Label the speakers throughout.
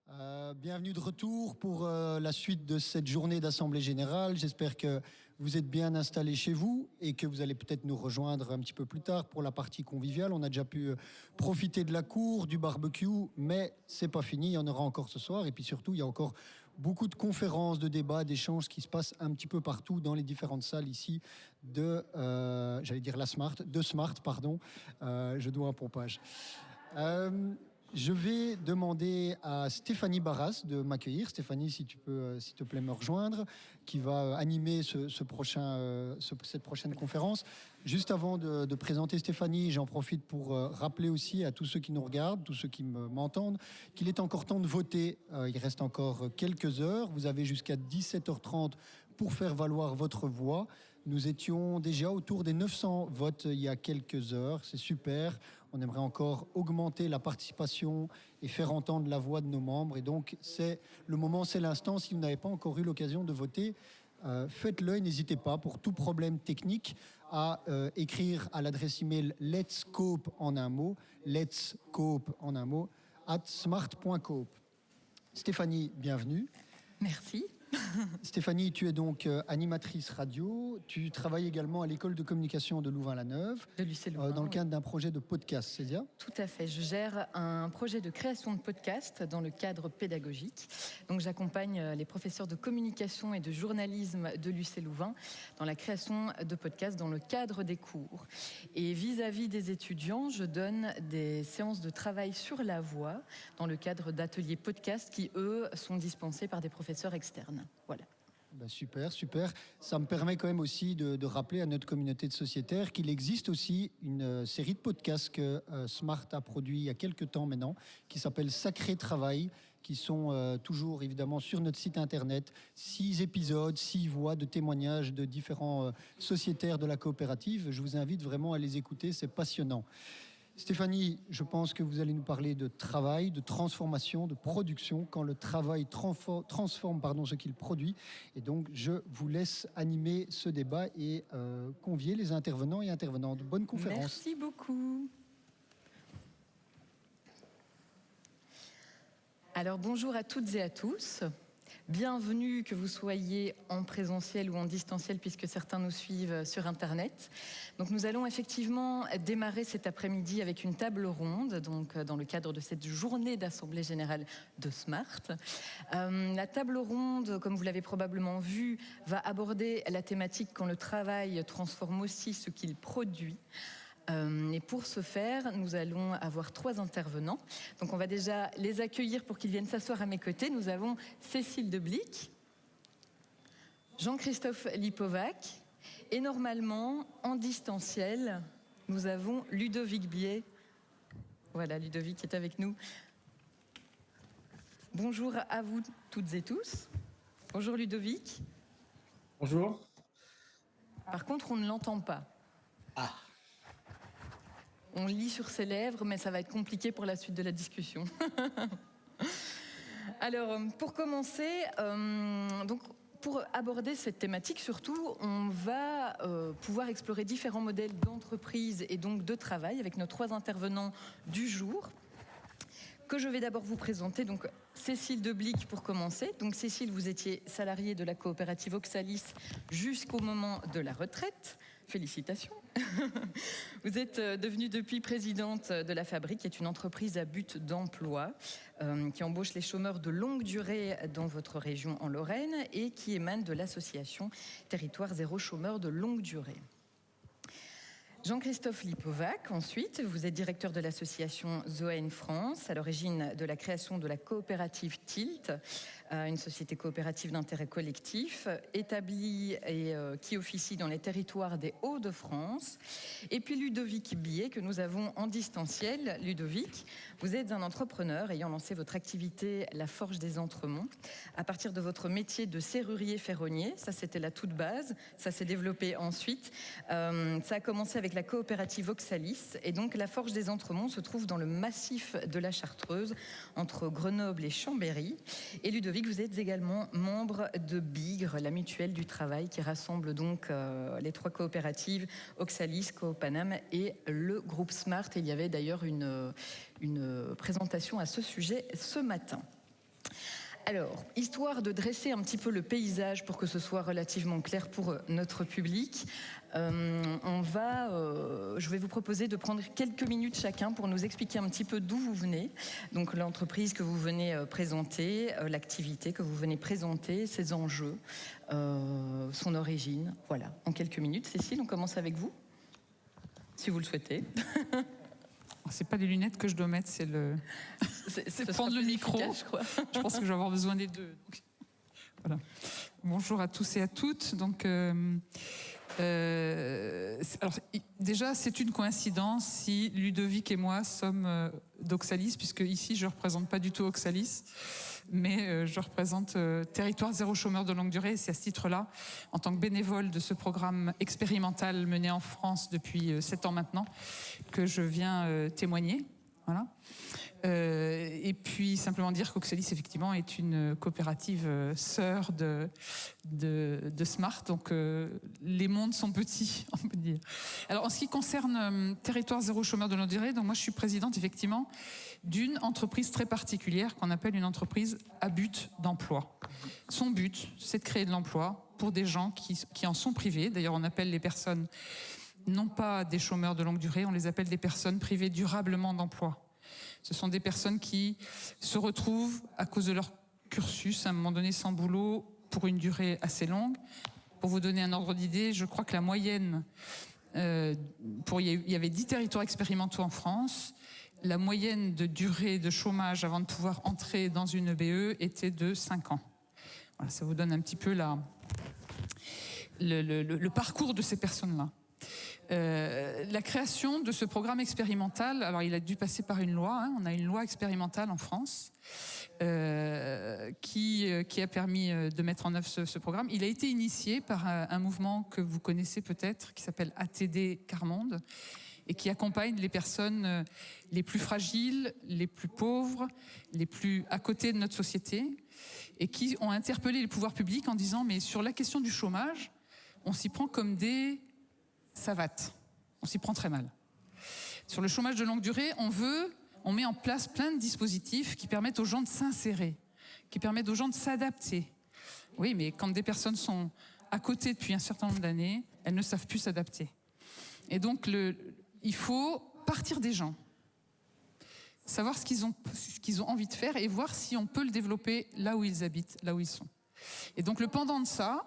Speaker 1: Bienvenue de retour pour la suite de cette journée d'Assemblée Générale. J'espère que vous êtes bien installés chez vous et que vous allez peut-être nous rejoindre un petit peu plus tard pour la partie conviviale. On a déjà pu profiter de la cour, du barbecue, mais c'est pas fini, il y en aura encore ce soir. Et puis surtout, il y a encore beaucoup de conférences, de débats, d'échanges qui se passent un petit peu partout dans les différentes salles ici de, j'allais dire la Smart, de Smart, pardon. Je dois un pompage. Je vais demander à Stéphanie Barras de m'accueillir. Stéphanie, si tu peux, s'il te plaît, me rejoindre, qui va animer cette prochaine conférence. Juste avant de présenter Stéphanie, j'en profite pour rappeler aussi à tous ceux qui nous regardent, tous ceux qui m'entendent, qu'il est encore temps de voter. Il reste encore quelques heures. Vous avez jusqu'à 17h30 pour faire valoir votre voix. Nous étions déjà autour des 900 votes il y a quelques heures. C'est super. On aimerait encore augmenter la participation et faire entendre la voix de nos membres. Et donc, c'est le moment, c'est l'instant. Si vous n'avez pas encore eu l'occasion de voter, faites-le et n'hésitez pas, pour tout problème technique, à écrire à l'adresse email letscope en un mot, @smart.coop. Stéphanie, bienvenue.
Speaker 2: Merci.
Speaker 1: Stéphanie, tu es donc animatrice radio. Tu travailles également à l'école de communication de Louvain-la-Neuve.
Speaker 2: De l'UC Louvain,
Speaker 1: dans le cadre d'un projet de podcast, c'est ça ?
Speaker 2: Tout à fait. Je gère un projet de création de podcast dans le cadre pédagogique. Donc j'accompagne les professeurs de communication et de journalisme de l'UC Louvain dans la création de podcasts dans le cadre des cours. Et vis-à-vis des étudiants, je donne des séances de travail sur la voix dans le cadre d'ateliers podcast qui, eux, sont dispensés par des professeurs externes. Voilà.
Speaker 1: Ben super. Ça me permet quand même aussi de rappeler à notre communauté de sociétaires qu'il existe aussi une série de podcasts que Smart a produit il y a quelques temps maintenant, qui s'appelle Sacré Travail, qui sont toujours évidemment sur notre site internet. 6 épisodes, 6 voix de témoignages de différents sociétaires de la coopérative. Je vous invite vraiment à les écouter, c'est passionnant. Stéphanie, je pense que vous allez nous parler de travail, de transformation, de production, quand le travail transforme ce qu'il produit. Et donc, je vous laisse animer ce débat et convier les intervenants et intervenantes. Bonne conférence.
Speaker 2: Merci beaucoup. Alors, bonjour à toutes et à tous. Bienvenue, que vous soyez en présentiel ou en distanciel, puisque certains nous suivent sur Internet. Donc nous allons effectivement démarrer cet après-midi avec une table ronde, donc dans le cadre de cette journée d'Assemblée Générale de Smart. La table ronde, comme vous l'avez probablement vu, va aborder la thématique quand le travail transforme aussi ce qu'il produit. Et pour ce faire, nous allons avoir 3 intervenants. Donc on va déjà les accueillir pour qu'ils viennent s'asseoir à mes côtés. Nous avons Cécile Deblic, Jean-Christophe Lipovac et normalement, en distanciel, nous avons Ludovic Biet. Voilà, Ludovic est avec nous. Bonjour à vous toutes et tous. Bonjour Ludovic.
Speaker 3: Bonjour.
Speaker 2: Par contre, on ne l'entend pas.
Speaker 3: Ah.
Speaker 2: On lit sur ses lèvres, mais ça va être compliqué pour la suite de la discussion. Alors, pour commencer, pour aborder cette thématique, surtout, on va pouvoir explorer différents modèles d'entreprise et donc de travail avec nos 3 intervenants du jour, que je vais d'abord vous présenter. Donc, Cécile Deblic pour commencer. Donc, Cécile, vous étiez salariée de la coopérative Oxalis jusqu'au moment de la retraite. Félicitations. Vous êtes devenue depuis présidente de La Fabrique, qui est une entreprise à but d'emploi qui embauche les chômeurs de longue durée dans votre région en Lorraine et qui émane de l'association Territoire Zéro Chômeur de longue durée. Jean-Christophe Lipovac, ensuite, vous êtes directeur de l'association Zoen France, à l'origine de la création de la coopérative Tilt, une société coopérative d'intérêt collectif, établie et qui officie dans les territoires des Hauts-de-France. Et puis Ludovic Biet, que nous avons en distanciel. Ludovic, vous êtes un entrepreneur ayant lancé votre activité La Forge des Entremonts à partir de votre métier de serrurier ferronnier. Ça, c'était la toute base. Ça s'est développé ensuite. Ça a commencé avec la coopérative Oxalis. Et donc, la Forge des Entremonts se trouve dans le massif de la Chartreuse, entre Grenoble et Chambéry. Et Ludovic, vous êtes également membre de Bigre, la mutuelle du travail, qui rassemble donc les 3 coopératives, Oxalis, Coopanam et le groupe Smart. Et il y avait d'ailleurs une présentation à ce sujet ce matin. Alors, histoire de dresser un petit peu le paysage pour que ce soit relativement clair pour notre public, je vais vous proposer de prendre quelques minutes chacun pour nous expliquer un petit peu d'où vous venez. Donc l'entreprise que vous venez présenter, l'activité que vous venez présenter, ses enjeux, son origine. Voilà, en quelques minutes. Cécile, on commence avec vous, si vous le souhaitez.
Speaker 4: C'est pas les lunettes que je dois mettre, c'est prendre le micro.
Speaker 2: Je crois.
Speaker 4: Je pense que je vais avoir besoin des deux. Donc, voilà. Bonjour à tous et à toutes. Donc, alors, déjà, c'est une coïncidence si Ludovic et moi sommes d'Oxalis, puisque ici, je ne représente pas du tout Oxalis, mais je représente Territoire Zéro Chômeur de Longue Durée. C'est à ce titre-là, en tant que bénévole de ce programme expérimental mené en France depuis 7 ans maintenant, que je viens témoigner. Voilà. Et puis simplement dire qu'Oxalis effectivement est une coopérative sœur de Smart, donc les mondes sont petits, on peut dire. Alors en ce qui concerne Territoire Zéro Chômeur de Longue Durée, donc moi je suis présidente effectivement d'une entreprise très particulière qu'on appelle une entreprise à but d'emploi. Son but, c'est de créer de l'emploi pour des gens qui en sont privés. D'ailleurs on appelle les personnes non pas des chômeurs de longue durée, on les appelle des personnes privées durablement d'emploi. Ce sont des personnes qui se retrouvent, à cause de leur cursus, à un moment donné sans boulot, pour une durée assez longue. Pour vous donner un ordre d'idée, je crois que la moyenne, il y avait 10 territoires expérimentaux en France, la moyenne de durée de chômage avant de pouvoir entrer dans une EBE était de 5 ans. Voilà, ça vous donne un petit peu le parcours de ces personnes-là. La création de ce programme expérimental, alors il a dû passer par une loi, on a une loi expérimentale en France qui a permis de mettre en œuvre ce programme. Il a été initié par un mouvement que vous connaissez peut-être, qui s'appelle ATD Quart Monde, et qui accompagne les personnes les plus fragiles, les plus pauvres, les plus à côté de notre société, et qui ont interpellé les pouvoirs publics en disant « mais sur la question du chômage, on s'y prend comme des savates. On s'y prend très mal. Sur le chômage de longue durée, on met en place plein de dispositifs qui permettent aux gens de s'insérer, qui permettent aux gens de s'adapter. Oui, mais quand des personnes sont à côté depuis un certain nombre d'années, elles ne savent plus s'adapter. Et donc, il faut partir des gens, savoir ce qu'ils ont envie de faire et voir si on peut le développer là où ils habitent, là où ils sont. Et donc, le pendant de ça,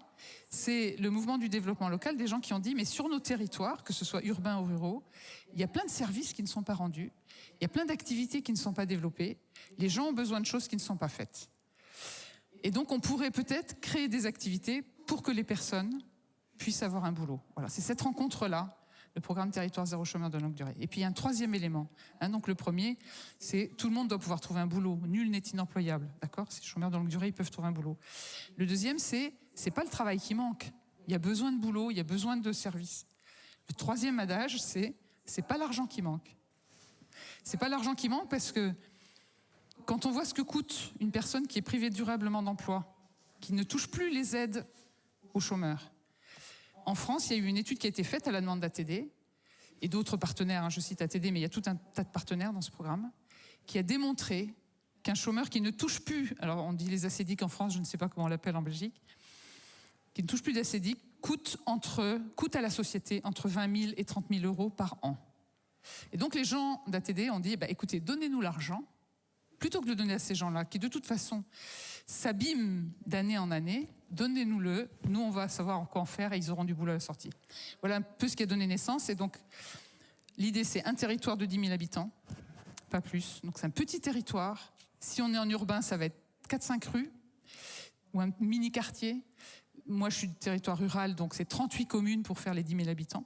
Speaker 4: c'est le mouvement du développement local, des gens qui ont dit, mais sur nos territoires, que ce soit urbains ou ruraux, il y a plein de services qui ne sont pas rendus, il y a plein d'activités qui ne sont pas développées, les gens ont besoin de choses qui ne sont pas faites. Et donc on pourrait peut-être créer des activités pour que les personnes puissent avoir un boulot. Voilà, c'est cette rencontre-là, le programme Territoire Zéro Chômeur de longue durée. Et puis il y a un troisième élément. Donc le premier, c'est tout le monde doit pouvoir trouver un boulot. Nul n'est inemployable, d'accord ? Ces chômeurs de longue durée, ils peuvent trouver un boulot. Le deuxième, c'est pas le travail qui manque. Il y a besoin de boulot, il y a besoin de services. Le troisième adage, c'est pas l'argent qui manque. C'est pas l'argent qui manque parce que quand on voit ce que coûte une personne qui est privée durablement d'emploi, qui ne touche plus les aides aux chômeurs. En France, il y a eu une étude qui a été faite à la demande d'ATD et d'autres partenaires, je cite ATD, mais il y a tout un tas de partenaires dans ce programme, qui a démontré qu'un chômeur qui ne touche plus, alors on dit les assédiques en France, je ne sais pas comment on l'appelle en Belgique, qui ne touche plus d'assédiques, coûte à la société entre 20 000 et 30 000 euros par an. Et donc les gens d'ATD ont dit, écoutez, donnez-nous l'argent, plutôt que de donner à ces gens-là, qui de toute façon s'abîment d'année en année, donnez-nous-le, nous on va savoir quoi en faire et ils auront du boulot à la sortie. Voilà un peu ce qui a donné naissance. Et donc l'idée, c'est un territoire de 10 000 habitants, pas plus. Donc c'est un petit territoire. Si on est en urbain, ça va être 4-5 rues ou un mini-quartier. Moi, je suis du territoire rural, donc c'est 38 communes pour faire les 10 000 habitants.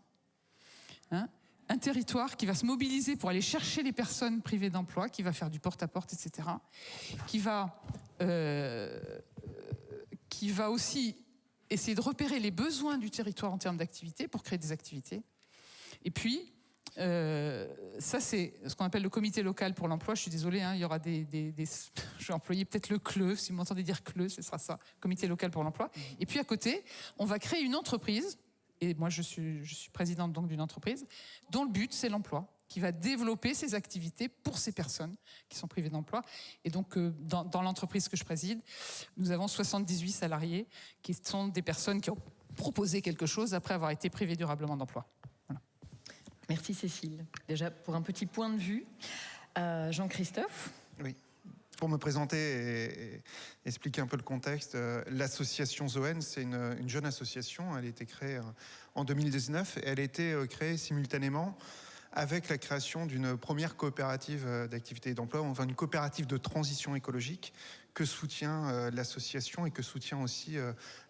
Speaker 4: Un territoire qui va se mobiliser pour aller chercher les personnes privées d'emploi, qui va faire du porte-à-porte, etc. Qui va aussi essayer de repérer les besoins du territoire en termes d'activités pour créer des activités. Et puis, ça, c'est ce qu'on appelle le comité local pour l'emploi. Je suis désolée, il y aura je vais employer peut-être le CLE, si vous m'entendez dire CLE, ce sera ça, comité local pour l'emploi. Et puis à côté, on va créer une entreprise, et moi je suis présidente donc d'une entreprise, dont le but c'est l'emploi. qui va développer ces activités pour ces personnes qui sont privées d'emploi. Et donc, dans l'entreprise que je préside, nous avons 78 salariés qui sont des personnes qui ont proposé quelque chose après avoir été privées durablement d'emploi. Voilà.
Speaker 2: Merci Cécile. Déjà, pour un petit point de vue, Jean-Christophe.
Speaker 5: Oui. Pour me présenter et expliquer un peu le contexte, l'association Zoen, c'est une jeune association. Elle a été créée en 2019 et elle a été créée simultanément avec la création d'une première coopérative d'activité et d'emploi, enfin une coopérative de transition écologique que soutient l'association et que soutient aussi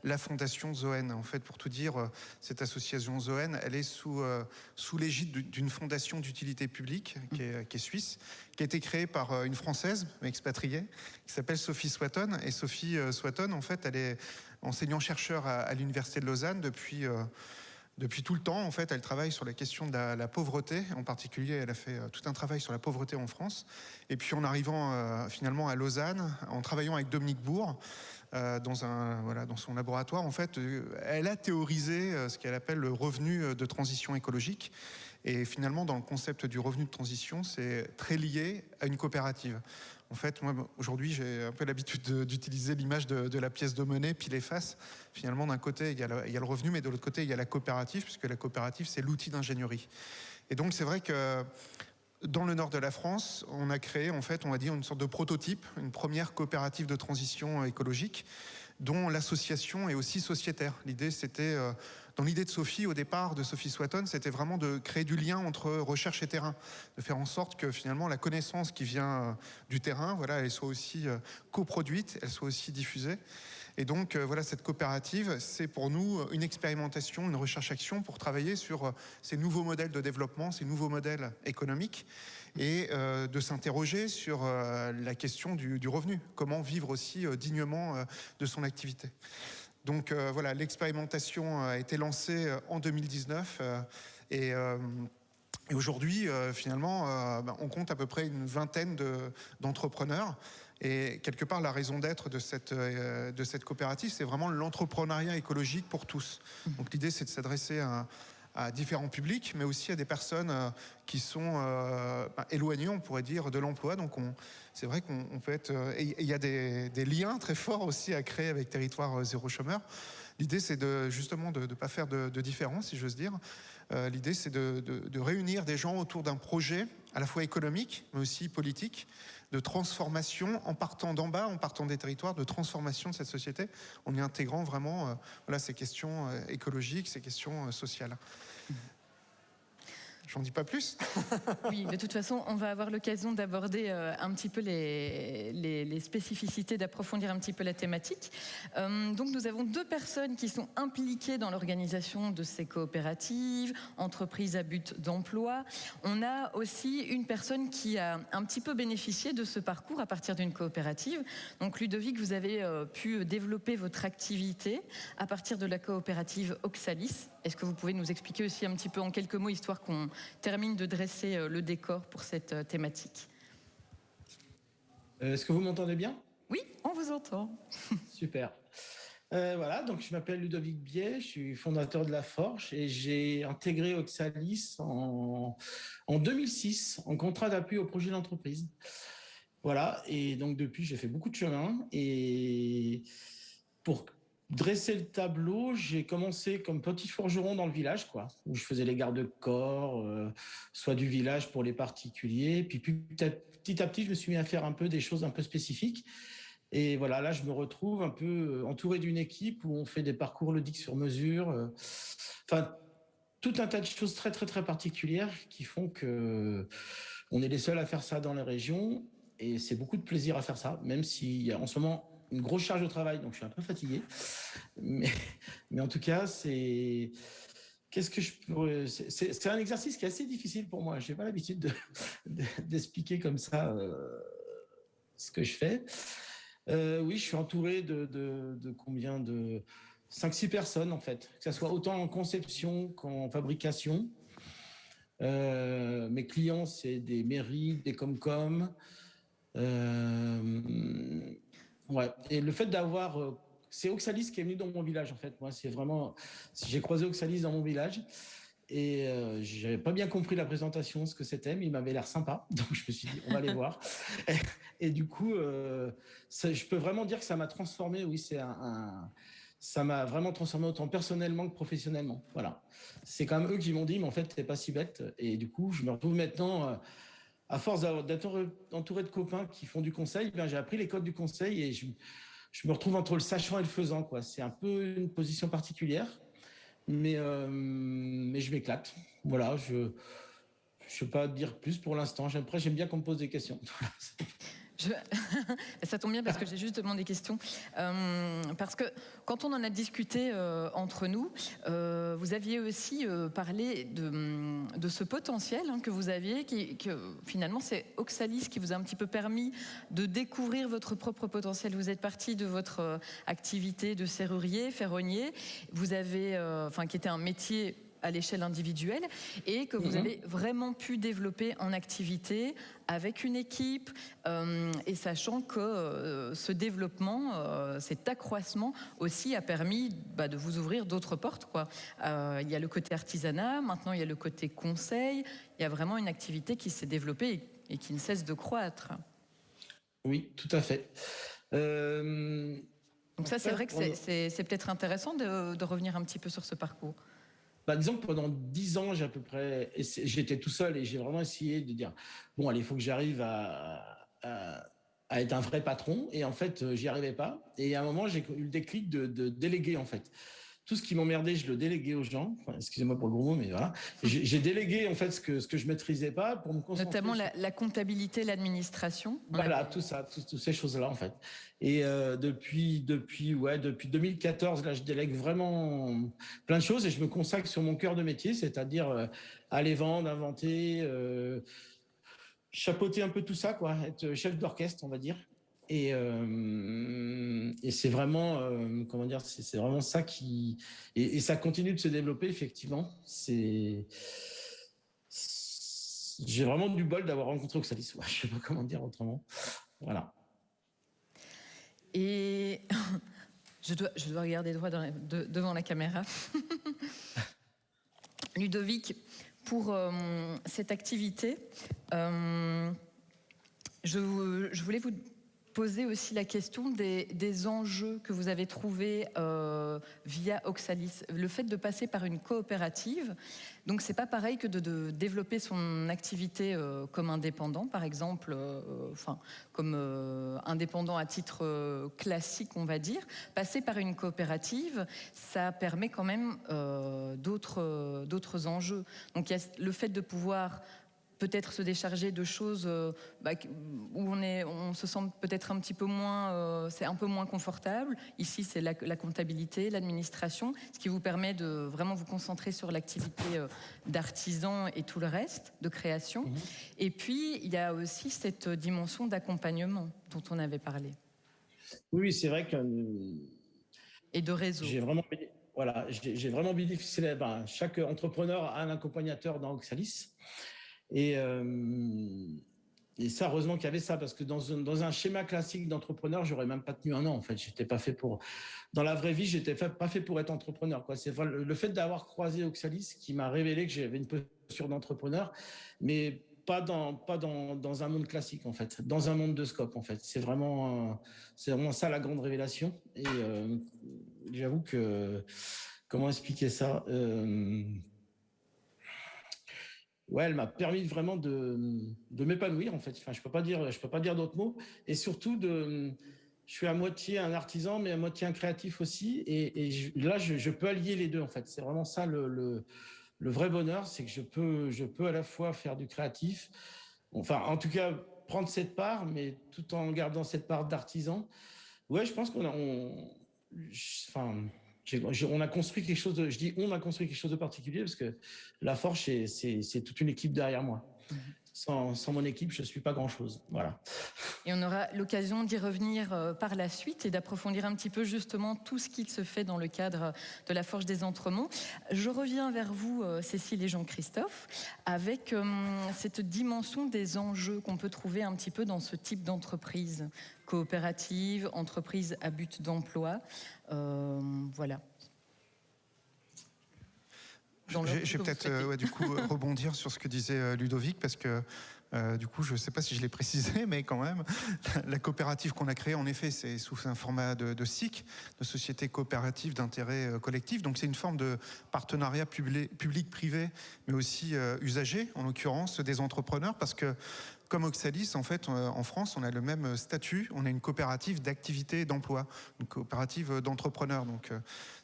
Speaker 5: la fondation Zoen. En fait, pour tout dire, cette association Zoen, elle est sous l'égide d'une fondation d'utilité publique qui est suisse, qui a été créée par une Française, mais expatriée, qui s'appelle Sophie Swatton. Et Sophie Swatton, en fait, elle est enseignant-chercheur à l'Université de Lausanne depuis tout le temps. En fait, elle travaille sur la question de la pauvreté. En particulier, elle a fait tout un travail sur la pauvreté en France. Et puis, en arrivant finalement à Lausanne, en travaillant avec Dominique Bourg, dans son laboratoire, en fait, elle a théorisé ce qu'elle appelle le revenu de transition écologique. Et finalement, dans le concept du revenu de transition, c'est très lié à une coopérative. En fait, moi, aujourd'hui, j'ai un peu l'habitude d'utiliser l'image de la pièce de monnaie, pile et face. Finalement, d'un côté, il y a le revenu, mais de l'autre côté, il y a la coopérative, puisque la coopérative, c'est l'outil d'ingénierie. Et donc, c'est vrai que dans le nord de la France, on a créé, en fait, on va dire, une sorte de prototype, une première coopérative de transition écologique, dont l'association est aussi sociétaire. L'idée, c'était, dans l'idée de Sophie, au départ, de Sophie Swatton, c'était vraiment de créer du lien entre recherche et terrain, de faire en sorte que finalement la connaissance qui vient du terrain, voilà, elle soit aussi coproduite, elle soit aussi diffusée. Et donc, voilà, cette coopérative, c'est pour nous une expérimentation, une recherche-action pour travailler sur ces nouveaux modèles de développement, ces nouveaux modèles économiques, et de s'interroger sur la question du revenu, comment vivre aussi dignement de son activité. Donc voilà, l'expérimentation a été lancée en 2019 et aujourd'hui, finalement, on compte à peu près une vingtaine d'entrepreneurs. Et quelque part, la raison d'être de cette coopérative, c'est vraiment l'entrepreneuriat écologique pour tous. Donc l'idée, c'est de s'adresser à différents publics, mais aussi à des personnes qui sont éloignées, on pourrait dire, de l'emploi. Donc c'est vrai qu'on peut être... Et il y a des liens très forts aussi à créer avec Territoire Zéro Chômeur. L'idée, c'est justement de ne pas faire de différence, si j'ose dire. L'idée, c'est de réunir des gens autour d'un projet à la fois économique, mais aussi politique, de transformation, en partant d'en bas, en partant des territoires, de transformation de cette société, en y intégrant vraiment ces questions écologiques, ces questions sociales. J'en dis pas plus.
Speaker 2: Oui, de toute façon, on va avoir l'occasion d'aborder un petit peu les spécificités, d'approfondir un petit peu la thématique. Donc, nous avons deux personnes qui sont impliquées dans l'organisation de ces coopératives, entreprises à but d'emploi. On a aussi une personne qui a un petit peu bénéficié de ce parcours à partir d'une coopérative. Donc, Ludovic, vous avez pu développer votre activité à partir de la coopérative Oxalis. Est-ce que vous pouvez nous expliquer aussi un petit peu en quelques mots, histoire qu'on termine de dresser le décor pour cette thématique?
Speaker 3: Est-ce que vous m'entendez bien?
Speaker 2: Oui, on vous entend.
Speaker 3: Super. Voilà, donc je m'appelle Ludovic Biet, je suis fondateur de La Forge et j'ai intégré Oxalis en 2006 en contrat d'appui au projet d'entreprise. Voilà, et donc depuis, j'ai fait beaucoup de chemin et pour dresser le tableau, j'ai commencé comme petit forgeron dans le village, où je faisais les garde-corps, soit du village pour les particuliers. Puis petit à petit, je me suis mis à faire un peu des choses un peu spécifiques. Et voilà, là, je me retrouve un peu entouré d'une équipe où on fait des parcours ludiques sur mesure. Enfin, tout un tas de choses très, très, très particulières qui font que on est les seuls à faire ça dans les régions. Et c'est beaucoup de plaisir à faire ça, même s'il y a en ce moment une grosse charge de travail, donc je suis un peu fatigué. Mais en tout cas, c'est un exercice qui est assez difficile pour moi. Je n'ai pas l'habitude d'expliquer comme ça ce que je fais. Oui, je suis entouré de combien de 5-6 personnes, en fait, que ce soit autant en conception qu'en fabrication. Mes clients, c'est des mairies, des Comcom. Ouais. Et le fait d'avoir... c'est Oxalis qui est venu dans mon village, en fait. Moi, c'est vraiment... J'ai croisé Oxalis dans mon village. Et j'avais pas bien compris la présentation, ce que c'était, mais il m'avait l'air sympa. Donc je me suis dit, on va aller voir. Et du coup, je peux vraiment dire que ça m'a transformé. Oui, ça m'a vraiment transformé autant personnellement que professionnellement. Voilà. C'est quand même eux qui m'ont dit, mais en fait, t'es pas si bête. Et du coup, je me retrouve maintenant, à force d'être entouré de copains qui font du conseil, j'ai appris les codes du conseil et je me retrouve entre le sachant et le faisant, quoi. C'est un peu une position particulière. Mais je m'éclate. Voilà, je ne sais pas dire plus pour l'instant. Après, j'aime bien qu'on me pose des questions.
Speaker 2: Ça tombe bien parce que j'ai justement des questions. Parce que quand on en a discuté entre nous, vous aviez aussi parlé de ce potentiel que vous aviez, que finalement c'est Oxalis qui vous a un petit peu permis de découvrir votre propre potentiel. Vous êtes parti de votre activité de serrurier, ferronnier, vous avez, qui était un métier à l'échelle individuelle et que vous avez vraiment pu développer en activité avec une équipe et sachant que ce développement, cet accroissement aussi a permis de vous ouvrir d'autres portes, quoi. Il y a le côté artisanat, maintenant il y a le côté conseil, il y a vraiment une activité qui s'est développée et qui ne cesse de croître.
Speaker 3: Oui, tout à fait.
Speaker 2: Donc ça, c'est vrai que c'est peut-être intéressant de revenir un petit peu sur ce parcours.
Speaker 3: Disons que pendant 10 ans, j'étais tout seul et j'ai vraiment essayé de dire, bon, allez, il faut que j'arrive à être un vrai patron. Et en fait, j'y arrivais pas. Et à un moment, j'ai eu le déclic de déléguer, en fait. Tout ce qui m'emmerdait, je le déléguais aux gens. Enfin, excusez-moi pour le gros mot, mais voilà. J'ai délégué, en fait, ce que je maîtrisais pas pour me concentrer.
Speaker 2: Notamment la comptabilité, l'administration.
Speaker 3: Voilà, tout ça, toutes ces choses-là, en fait. Et depuis 2014, là, je délègue vraiment plein de choses et je me consacre sur mon cœur de métier, c'est-à-dire aller vendre, inventer, chapeauter un peu tout ça, quoi, être chef d'orchestre, on va dire. Et c'est vraiment, comment dire, c'est vraiment ça qui... Et ça continue de se développer, effectivement. J'ai vraiment du bol d'avoir rencontré Oxalis. Ouais, je ne sais pas comment dire autrement. Voilà.
Speaker 2: Et je dois regarder droit devant la caméra. Ludovic, pour cette activité, je voulais vous poser aussi la question des enjeux que vous avez trouvés via Oxalis. Le fait de passer par une coopérative, donc c'est pas pareil que de développer son activité comme indépendant, par exemple, comme indépendant à titre classique, on va dire. Passer par une coopérative, ça permet quand même d'autres enjeux. Donc il y a le fait de pouvoir peut-être se décharger de choses où on se sent peut-être un petit peu moins, c'est un peu moins confortable. Ici, c'est la comptabilité, l'administration, ce qui vous permet de vraiment vous concentrer sur l'activité d'artisan et tout le reste, de création. Et puis, il y a aussi cette dimension d'accompagnement dont on avait parlé.
Speaker 3: Oui, c'est vrai que...
Speaker 2: Et de réseau.
Speaker 3: J'ai vraiment bénéficié. Chaque entrepreneur a un accompagnateur dans Oxalis. Et ça, heureusement qu'il y avait ça, parce que dans un schéma classique d'entrepreneur, j'aurais même pas tenu un an. En fait, j'étais pas fait pour. Dans la vraie vie, j'étais pas fait pour être entrepreneur, quoi. C'est le fait d'avoir croisé Oxalis qui m'a révélé que j'avais une posture d'entrepreneur, mais pas dans un monde classique, en fait, dans un monde de scope, en fait. C'est vraiment ça la grande révélation. Et j'avoue que comment expliquer ça? Ouais, elle m'a permis vraiment de m'épanouir, en fait. Enfin, je peux pas dire d'autres mots. Et surtout, je suis à moitié un artisan, mais à moitié un créatif aussi. Et là, je peux allier les deux, en fait. C'est vraiment ça le vrai bonheur, c'est que je peux à la fois faire du créatif, enfin, en tout cas, prendre cette part, mais tout en gardant cette part d'artisan. Ouais, je pense on a construit quelque chose on a construit quelque chose de particulier parce que la Forge, c'est toute une équipe derrière moi. Sans mon équipe, je ne suis pas grand-chose. Voilà.
Speaker 2: Et on aura l'occasion d'y revenir par la suite et d'approfondir un petit peu justement tout ce qui se fait dans le cadre de la Forge des Entremonts. Je reviens vers vous, Cécile et Jean-Christophe, avec cette dimension des enjeux qu'on peut trouver un petit peu dans ce type d'entreprise, coopérative, entreprise à but d'emploi. Voilà. dans l'œuvre
Speaker 5: Je vais
Speaker 2: que vous
Speaker 5: peut-être
Speaker 2: souhaitez.
Speaker 5: du coup rebondir sur ce que disait Ludovic, parce que du coup, je ne sais pas si je l'ai précisé, mais quand même, la coopérative qu'on a créée, en effet, c'est sous un format de SIC, de Société Coopérative d'Intérêt Collectif. Donc c'est une forme de partenariat public-privé, mais aussi usager, en l'occurrence des entrepreneurs, parce que comme Oxalis, en fait, en France, on a le même statut. On a une coopérative d'activité et d'emploi, une coopérative d'entrepreneurs. Donc,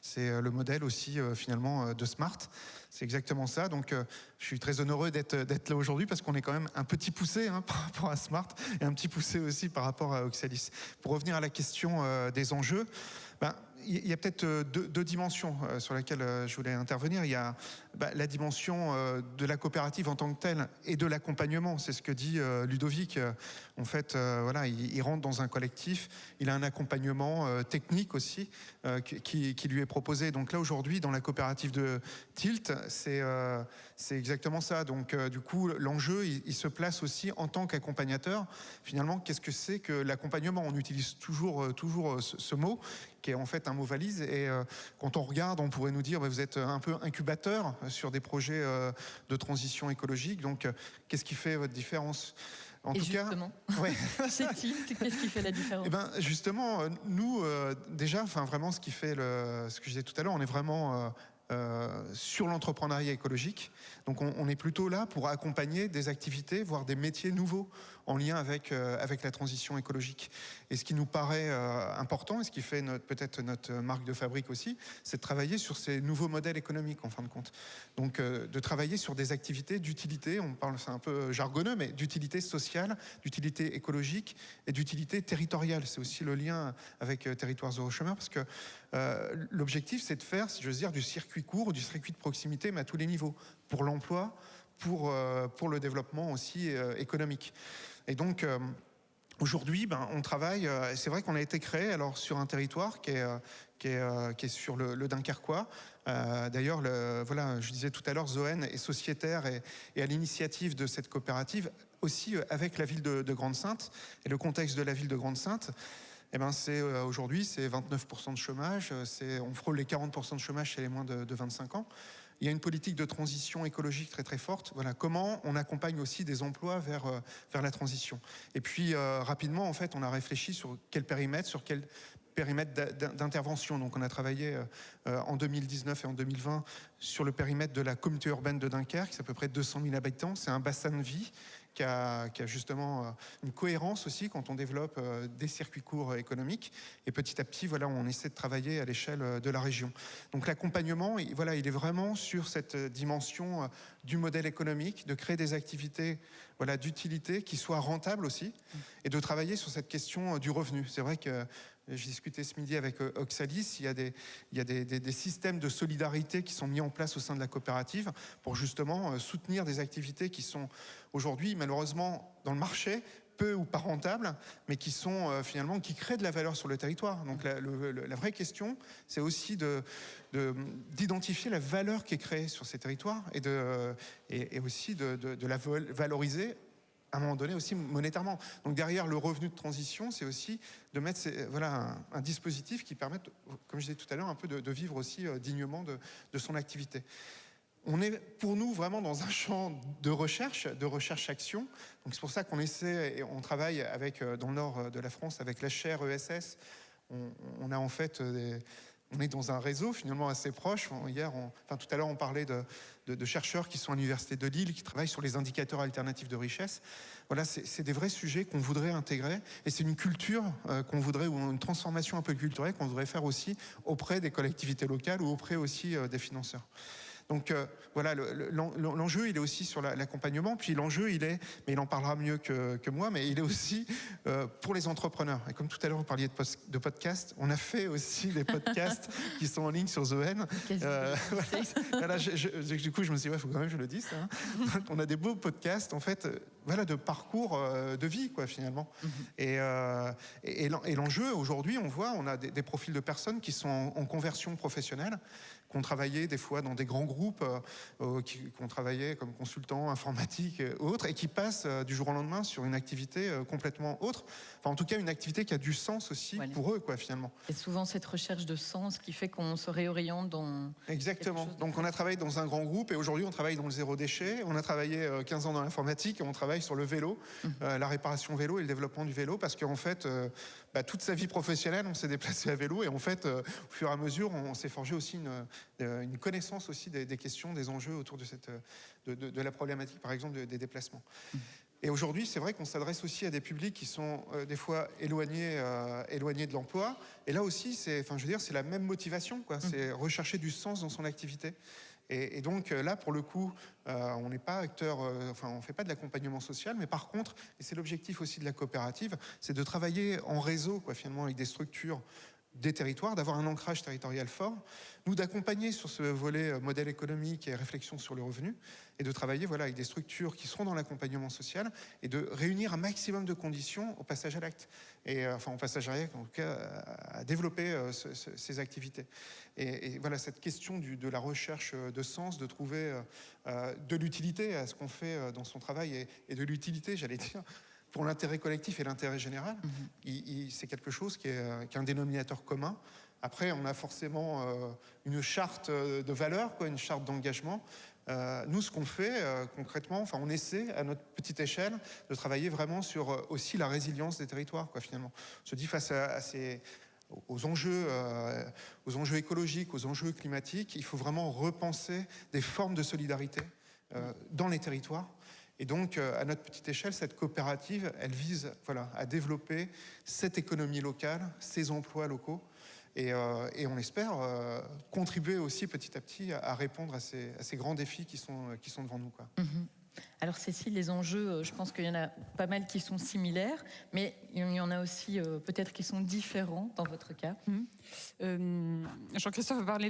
Speaker 5: c'est le modèle aussi, finalement, de Smart. C'est exactement ça. Donc, je suis très honoreux d'être là aujourd'hui parce qu'on est quand même un petit poussé par rapport à Smart et un petit poussé aussi par rapport à Oxalis. Pour revenir à la question des enjeux, il y a peut-être deux dimensions sur lesquelles je voulais intervenir. Il y a la dimension de la coopérative en tant que telle et de l'accompagnement. C'est ce que dit Ludovic. En fait, voilà, il rentre dans un collectif. Il a un accompagnement technique aussi qui lui est proposé. Donc là, aujourd'hui, dans la coopérative de Tilt, c'est exactement ça. Donc, du coup, l'enjeu, il se place aussi en tant qu'accompagnateur. Finalement, qu'est-ce que c'est que l'accompagnement ? On utilise toujours ce mot, qui est en fait un mot valise. Et quand on regarde, on pourrait nous dire, vous êtes un peu incubateur sur des projets de transition écologique. Donc, qu'est-ce qui fait votre différence ? En
Speaker 2: Et
Speaker 5: tout
Speaker 2: justement,
Speaker 5: cas,
Speaker 2: chez Tilt, qu'est-ce qui fait la différence ?
Speaker 5: Eh ben, justement, nous, déjà, vraiment, ce qui fait ce que je disais tout à l'heure, on est vraiment sur l'entrepreneuriat écologique. Donc, on est plutôt là pour accompagner des activités, voire des métiers nouveaux en lien avec la transition écologique. Et ce qui nous paraît important, et ce qui fait peut-être notre marque de fabrique aussi, c'est de travailler sur ces nouveaux modèles économiques, en fin de compte. Donc, de travailler sur des activités d'utilité, on parle, c'est un peu jargonneux, mais d'utilité sociale, d'utilité écologique et d'utilité territoriale. C'est aussi le lien avec Territoire Zéro Chômeur, parce que l'objectif, c'est de faire, si j'ose dire, du circuit court, du circuit de proximité, mais à tous les niveaux, pour l'emploi, pour le développement aussi économique. Et donc, aujourd'hui, on travaille, c'est vrai qu'on a été créé alors, sur un territoire qui est sur le Dunkerquois. D'ailleurs, voilà, je disais tout à l'heure, Zoen est sociétaire et à l'initiative de cette coopérative, aussi avec la ville de Grande-Synthe. Et le contexte de la ville de Grande-Synthe, aujourd'hui, c'est 29% de chômage, on frôle les 40% de chômage chez les moins de 25 ans. Il y a une politique de transition écologique très très forte. Voilà, comment on accompagne aussi des emplois vers la transition. Et puis rapidement, en fait, on a réfléchi sur quel périmètre d'intervention. Donc on a travaillé en 2019 et en 2020 sur le périmètre de la communauté urbaine de Dunkerque, c'est à peu près 200 000 habitants. C'est un bassin de vie qui a justement une cohérence aussi quand on développe des circuits courts économiques. Et petit à petit, voilà, on essaie de travailler à l'échelle de la région. Donc l'accompagnement, voilà, il est vraiment sur cette dimension du modèle économique, de créer des activités, voilà, d'utilité qui soient rentables aussi, et de travailler sur cette question du revenu. C'est vrai que j'ai discuté ce midi avec Oxalis, il y a des systèmes de solidarité qui sont mis en place au sein de la coopérative pour justement soutenir des activités qui sont aujourd'hui malheureusement dans le marché, peu ou pas rentables, mais qui sont finalement, qui créent de la valeur sur le territoire. Donc la vraie question, c'est aussi d'identifier la valeur qui est créée sur ces territoires et aussi de la valoriser à un moment donné aussi monétairement. Donc derrière le revenu de transition, c'est aussi de mettre un dispositif qui permette, comme je disais tout à l'heure, un peu de vivre aussi dignement de son activité. On est pour nous vraiment dans un champ de recherche-action. Donc c'est pour ça qu'on essaie et on travaille avec, dans le nord de la France avec l'HR ESS. On a en fait on est dans un réseau finalement assez proche. Tout à l'heure, on parlait de chercheurs qui sont à l'université de Lille, qui travaillent sur les indicateurs alternatifs de richesse. Voilà, c'est des vrais sujets qu'on voudrait intégrer, et c'est une culture qu'on voudrait, ou une transformation un peu culturelle qu'on voudrait faire aussi auprès des collectivités locales ou auprès aussi des financeurs. Donc voilà, l'enjeu, il est aussi sur l'accompagnement. Puis l'enjeu, mais il en parlera mieux que moi, mais il est aussi pour les entrepreneurs. Et comme tout à l'heure, vous parliez de podcasts, on a fait aussi des podcasts qui sont en ligne sur Zoen. Voilà, du coup, je me suis dit, il faut quand même que je le dise. Hein. On a des beaux podcasts, en fait, de parcours de vie, quoi, finalement. Mm-hmm. Et l'enjeu, aujourd'hui, on a des profils de personnes qui sont en conversion professionnelle, qui ont travaillé des fois dans des grands groupes groupes qui ont travaillé comme consultants informatiques autres et qui passent du jour au lendemain sur une activité complètement autre. Enfin, en tout cas, une activité qui a du sens aussi pour eux, quoi, finalement.
Speaker 2: Et souvent cette recherche de sens qui fait qu'on se réoriente dans...
Speaker 5: Exactement. Donc on a travaillé dans un grand groupe et aujourd'hui on travaille dans le zéro déchet. On a travaillé 15 ans dans l'informatique et on travaille sur le vélo, la réparation vélo et le développement du vélo parce qu'en fait, toute sa vie professionnelle, on s'est déplacé à vélo et en fait, au fur et à mesure, on s'est forgé aussi une connaissance aussi des questions, des enjeux autour de la problématique, par exemple, des déplacements. Et aujourd'hui, c'est vrai qu'on s'adresse aussi à des publics qui sont des fois éloignés de l'emploi. Et là aussi, c'est la même motivation, quoi. C'est rechercher du sens dans son activité. Et donc là, pour le coup, on n'est pas acteur, on ne fait pas de l'accompagnement social, mais par contre, et c'est l'objectif aussi de la coopérative, c'est de travailler en réseau, quoi, finalement, avec des structures des territoires, d'avoir un ancrage territorial fort, nous d'accompagner sur ce volet modèle économique et réflexion sur le revenu, et de travailler avec des structures qui seront dans l'accompagnement social, et de réunir un maximum de conditions au passage à l'acte, et au passage à l'acte, en tout cas, à développer ces activités. Et voilà, cette question de la recherche de sens, de trouver de l'utilité à ce qu'on fait dans son travail, et de l'utilité, j'allais dire, pour l'intérêt collectif et l'intérêt général, c'est quelque chose qui est un dénominateur commun. Après, on a forcément une charte de valeurs, une charte d'engagement. Nous, ce qu'on fait concrètement, on essaie à notre petite échelle de travailler vraiment sur aussi la résilience des territoires, finalement. On se dit face aux enjeux écologiques, aux enjeux climatiques, il faut vraiment repenser des formes de solidarité dans les territoires. Et donc, à notre petite échelle, cette coopérative, elle vise à développer cette économie locale, ces emplois locaux, et on espère contribuer aussi petit à petit à répondre à ces grands défis qui sont devant nous, quoi.
Speaker 2: Alors Cécile, les enjeux, je pense qu'il y en a pas mal qui sont similaires, mais il y en a aussi peut-être qui sont différents dans votre cas.
Speaker 4: Jean-Christophe a parlé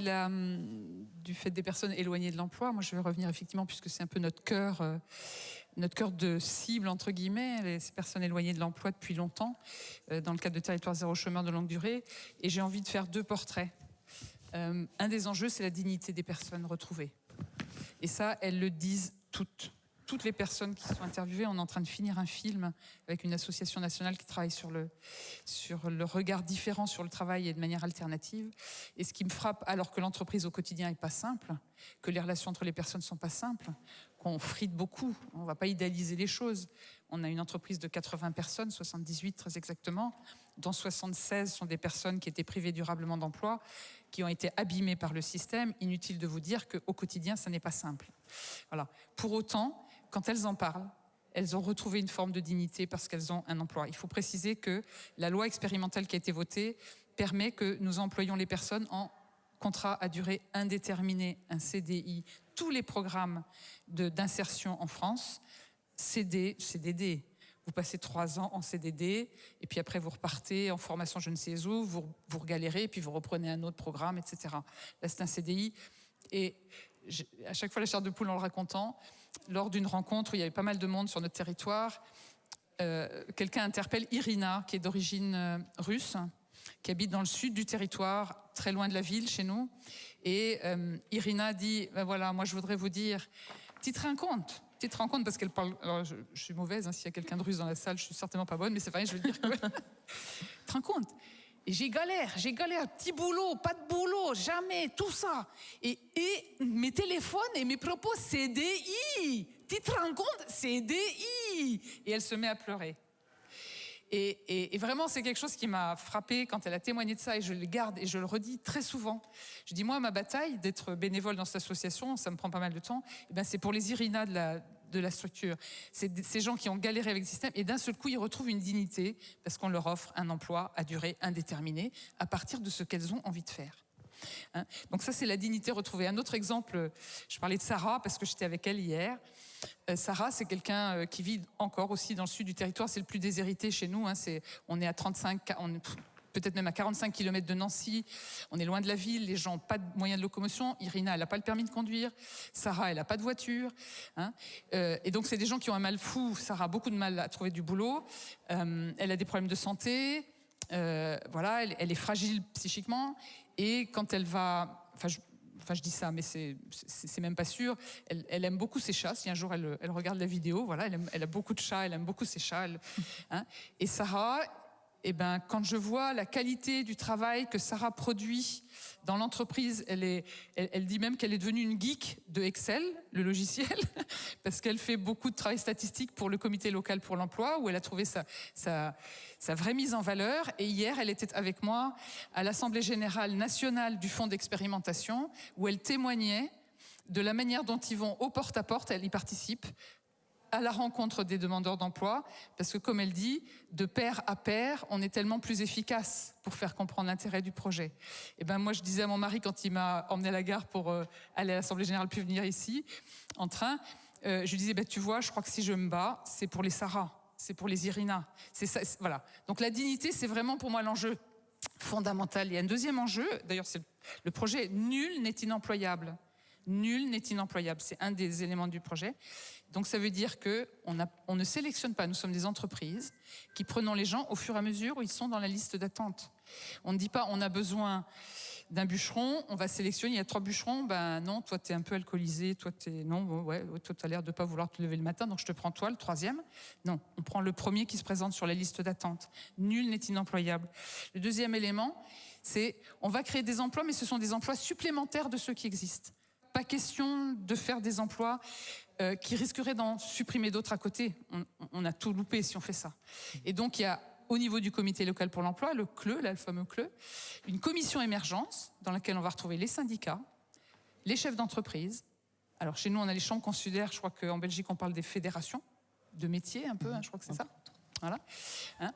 Speaker 4: du fait des personnes éloignées de l'emploi. Moi, je vais revenir effectivement, puisque c'est un peu notre cœur de cible, entre guillemets, ces personnes éloignées de l'emploi depuis longtemps, dans le cadre de Territoire zéro chômeur de longue durée. Et j'ai envie de faire deux portraits. Un des enjeux, c'est la dignité des personnes retrouvées. Et ça, elles le disent toutes. Toutes les personnes qui sont interviewées, on est en train de finir un film avec une association nationale qui travaille sur le regard différent sur le travail et de manière alternative. Et ce qui me frappe, alors que l'entreprise au quotidien n'est pas simple, que les relations entre les personnes ne sont pas simples, qu'on frite beaucoup, on ne va pas idéaliser les choses. On a une entreprise de 80 personnes, 78 très exactement, dont 76 sont des personnes qui étaient privées durablement d'emploi, qui ont été abîmées par le système. Inutile de vous dire qu'au quotidien, ça n'est pas simple. Voilà. Pour autant, quand elles en parlent, elles ont retrouvé une forme de dignité parce qu'elles ont un emploi. Il faut préciser que la loi expérimentale qui a été votée permet que nous employions les personnes en contrat à durée indéterminée, un CDI. Tous les programmes d'insertion en France, CDD. Vous passez 3 ans en CDD, et puis après vous repartez en formation je ne sais où, vous galérez, et puis vous reprenez un autre programme, etc. Là, c'est un CDI. Et à chaque fois, la chair de poule en le racontant, lors d'une rencontre où il y avait pas mal de monde sur notre territoire, quelqu'un interpelle Irina, qui est d'origine russe, qui habite dans le sud du territoire, très loin de la ville, chez nous. Et Irina dit, voilà, moi je voudrais vous dire, petite rencontre, parce qu'elle parle... Alors, je suis mauvaise, s'il y a quelqu'un de russe dans la salle, je suis certainement pas bonne, mais c'est vrai, je veux dire que... Te rends compte ? Et j'ai galère, petit boulot, pas de boulot, jamais, tout ça. Et mes téléphones et mes propos, CDI. Tu te rends compte ? CDI. Et elle se met à pleurer. Et vraiment, c'est quelque chose qui m'a frappée quand elle a témoigné de ça, et je le garde et je le redis très souvent. Je dis, moi, ma bataille d'être bénévole dans cette association, ça me prend pas mal de temps, c'est pour les Irina de la structure. C'est ces gens qui ont galéré avec le système, et d'un seul coup, ils retrouvent une dignité parce qu'on leur offre un emploi à durée indéterminée à partir de ce qu'elles ont envie de faire. Donc ça, c'est la dignité retrouvée. Un autre exemple, je parlais de Sarah parce que j'étais avec elle hier. Sarah, c'est quelqu'un qui vit encore aussi dans le sud du territoire. C'est le plus déshérité chez nous. On est à 35, peut-être même à 45 km de Nancy. On est loin de la ville. Les gens n'ont pas de moyens de locomotion. Irina, elle n'a pas le permis de conduire. Sarah, elle n'a pas de voiture. Et donc, c'est des gens qui ont un mal fou. Sarah a beaucoup de mal à trouver du boulot. Elle a des problèmes de santé. Elle est fragile psychiquement. Et quand elle va... enfin je dis ça, mais c'est même pas sûr. Elle aime beaucoup ses chats. Si un jour elle regarde la vidéo, voilà, elle a beaucoup de chats, elle aime beaucoup ses chats. Et Sarah, eh ben, quand je vois la qualité du travail que Sarah produit dans l'entreprise, elle dit même qu'elle est devenue une geek de Excel, le logiciel, parce qu'elle fait beaucoup de travail statistique pour le comité local pour l'emploi, où elle a trouvé sa vraie mise en valeur. Et hier, elle était avec moi à l'Assemblée générale nationale du Fonds d'expérimentation, où elle témoignait de la manière dont ils vont au porte-à-porte, elle y participe, à la rencontre des demandeurs d'emploi, parce que comme elle dit, de pair à pair, on est tellement plus efficace pour faire comprendre l'intérêt du projet. Et ben moi, je disais à mon mari, quand il m'a emmené à la gare pour aller à l'Assemblée générale puis venir ici, en train, je lui disais, tu vois, je crois que si je me bats, c'est pour les Sarah, c'est pour les Irina. C'est ça, voilà. Donc la dignité, c'est vraiment pour moi l'enjeu fondamental. Il y a un deuxième enjeu, d'ailleurs, c'est le projet « Nul n'est inemployable ». Nul n'est inemployable, c'est un des éléments du projet. Donc ça veut dire qu'on ne sélectionne pas, nous sommes des entreprises qui prenons les gens au fur et à mesure où ils sont dans la liste d'attente. On ne dit pas on a besoin d'un bûcheron, on va sélectionner, il y a 3 bûcherons, ben non, toi t'es un peu alcoolisé, toi t'as l'air de pas vouloir te lever le matin, donc je te prends toi, le 3e. Non, on prend le premier qui se présente sur la liste d'attente. Nul n'est inemployable. Le deuxième élément, c'est on va créer des emplois, mais ce sont des emplois supplémentaires de ceux qui existent. Pas question de faire des emplois qui risqueraient d'en supprimer d'autres à côté. On a tout loupé si on fait ça. Et donc, il y a, au niveau du comité local pour l'emploi, le CLE, le fameux CLE, une commission émergence dans laquelle on va retrouver les syndicats, les chefs d'entreprise. Alors, chez nous, on a les chambres consulaires. Je crois qu'en Belgique, on parle des fédérations de métiers, un peu, je crois que c'est ça. Voilà.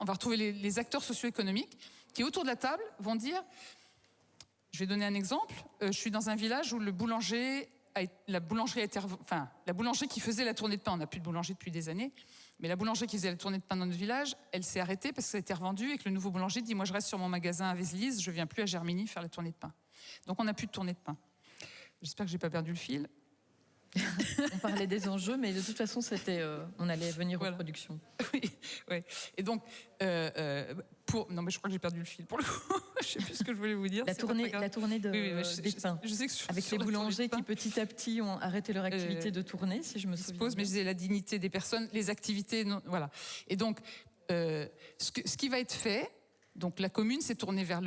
Speaker 4: On va retrouver les acteurs socio-économiques qui, autour de la table, vont dire... Je vais donner un exemple. Je suis dans un village où la boulangerie qui faisait la tournée de pain, on n'a plus de boulanger depuis des années, mais la boulangerie qui faisait la tournée de pain dans notre village, elle s'est arrêtée parce que ça a été revendu et que le nouveau boulanger dit « Moi, je reste sur mon magasin à Vézelise, je ne viens plus à Germigny faire la tournée de pain. » Donc, on n'a plus de tournée de pain. J'espère que je n'ai pas perdu le fil.
Speaker 2: On parlait des enjeux, mais de toute façon, on allait venir aux productions.
Speaker 4: Oui. Et donc, non, mais je crois que j'ai perdu le fil pour le coup. Je ne sais plus ce que je voulais vous dire.
Speaker 2: La tournée des pains.
Speaker 4: Je sais que
Speaker 2: avec les boulangers qui, petit à petit, ont arrêté leur activité de tournée, si je me souviens.
Speaker 4: Mais je disais la dignité des personnes, les activités, voilà. Et donc, ce qui va être fait, donc la commune s'est tournée vers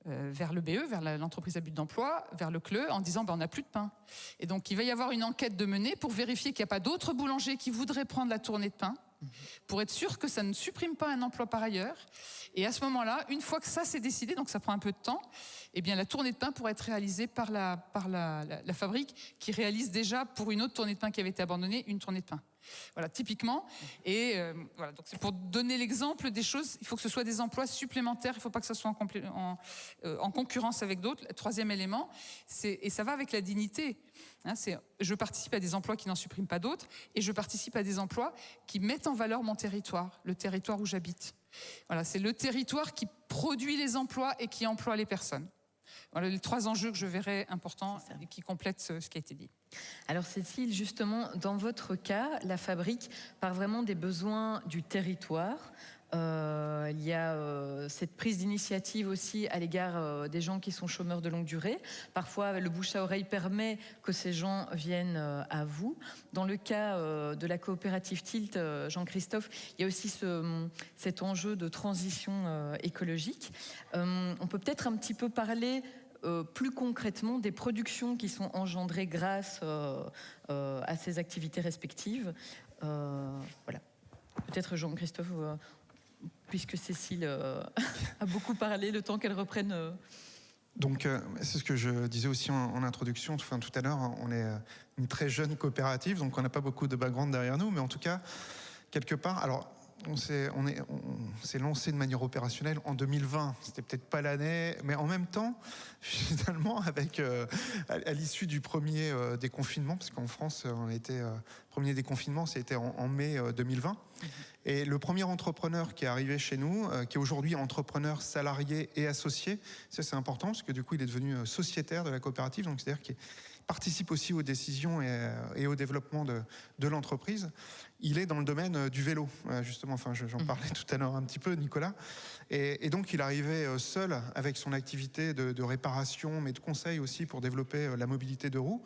Speaker 4: vers le BE, vers l'entreprise à but d'emploi, vers le CLE, en disant on n'a plus de pain. Et donc il va y avoir une enquête de mener pour vérifier qu'il n'y a pas d'autres boulangers qui voudraient prendre la tournée de pain, pour être sûr que ça ne supprime pas un emploi par ailleurs. Et à ce moment-là, une fois que ça c'est décidé, donc ça prend un peu de temps, eh bien la tournée de pain pourrait être réalisée par la fabrique qui réalise déjà pour une autre tournée de pain qui avait été abandonnée, une tournée de pain. Voilà, typiquement. Et voilà, donc c'est pour donner l'exemple des choses. Il faut que ce soit des emplois supplémentaires. Il ne faut pas que ça soit en concurrence avec d'autres. Le troisième élément, et ça va avec la dignité. Je participe à des emplois qui n'en suppriment pas d'autres, et je participe à des emplois qui mettent en valeur mon territoire, le territoire où j'habite. Voilà, c'est le territoire qui produit les emplois et qui emploie les personnes. Voilà les 3 enjeux que je verrais importants et qui complètent ce qui a été dit.
Speaker 2: Alors Cécile, justement, dans votre cas, la fabrique part vraiment des besoins du territoire. Il y a cette prise d'initiative aussi à l'égard des gens qui sont chômeurs de longue durée. Parfois, le bouche à oreille permet que ces gens viennent à vous. Dans le cas de la coopérative Tilt, Jean-Christophe, il y a aussi cet enjeu de transition écologique. On peut peut-être un petit peu parler plus concrètement des productions qui sont engendrées grâce à ces activités respectives. Voilà. Peut-être Jean-Christophe, puisque Cécile a beaucoup parlé, le temps qu'elle reprenne.
Speaker 5: Donc, c'est ce que je disais aussi en introduction, tout à l'heure, on est une très jeune coopérative, donc on n'a pas beaucoup de background derrière nous, mais en tout cas, quelque part, alors, on s'est lancé de manière opérationnelle en 2020. C'était peut-être pas l'année, mais en même temps, finalement, à l'issue du premier déconfinement, parce qu'en France, on a été premier déconfinement, c'était en mai 2020. Et le premier entrepreneur qui est arrivé chez nous, qui est aujourd'hui entrepreneur salarié et associé, ça c'est important parce que du coup il est devenu sociétaire de la coopérative, donc c'est-à-dire qu'il participe aussi aux décisions et au développement de l'entreprise. Il est dans le domaine du vélo, justement, enfin j'en parlais tout à l'heure un petit peu, Nicolas. Et donc il arrivait seul avec son activité de réparation, mais de conseil aussi pour développer la mobilité de roues.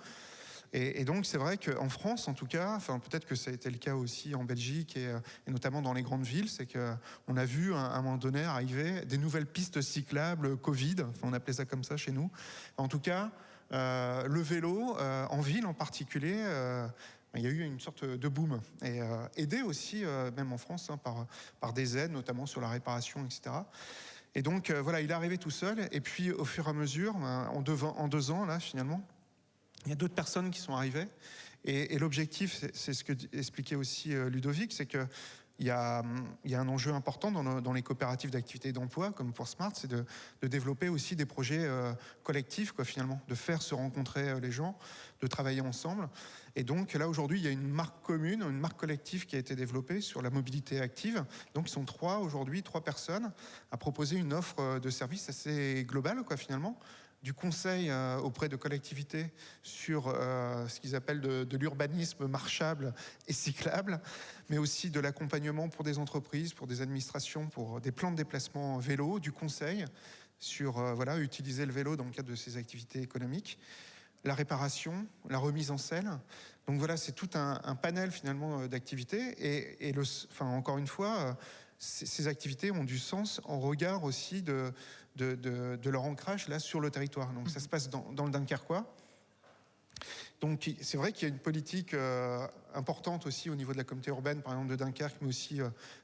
Speaker 5: Et donc c'est vrai qu'en France, en tout cas, enfin peut-être que ça a été le cas aussi en Belgique et notamment dans les grandes villes, c'est qu'on a vu à un moment donné arriver des nouvelles pistes cyclables Covid, enfin, on appelait ça comme ça chez nous. En tout cas, le vélo en ville en particulier. Il y a eu une sorte de boom, et aidé aussi, même en France, hein, par des aides, notamment sur la réparation, etc. Et donc voilà, il est arrivé tout seul, et puis au fur et à mesure, en 2 ans, là, finalement, il y a d'autres personnes qui sont arrivées, et l'objectif, c'est ce que expliquait aussi Ludovic, c'est que il y a un enjeu important dans les coopératives d'activité et d'emploi, comme pour Smart, c'est de développer aussi des projets collectifs, quoi, finalement, de faire se rencontrer les gens, de travailler ensemble. Et donc là, aujourd'hui, il y a une marque commune, une marque collective qui a été développée sur la mobilité active. Donc ils sont 3 personnes à proposer une offre de service assez globale, quoi, finalement. Du conseil auprès de collectivités sur ce qu'ils appellent de l'urbanisme marchable et cyclable, mais aussi de l'accompagnement pour des entreprises, pour des administrations, pour des plans de déplacement vélo, du conseil sur utiliser le vélo dans le cadre de ces activités économiques, la réparation, la remise en selle. Donc voilà, c'est tout un panel finalement d'activités, et encore une fois, ces activités ont du sens en regard aussi de leur ancrage là sur le territoire. Donc ça se passe dans le Dunkerquois. Donc c'est vrai qu'il y a une politique importante aussi au niveau de la communauté urbaine, par exemple de Dunkerque, mais aussi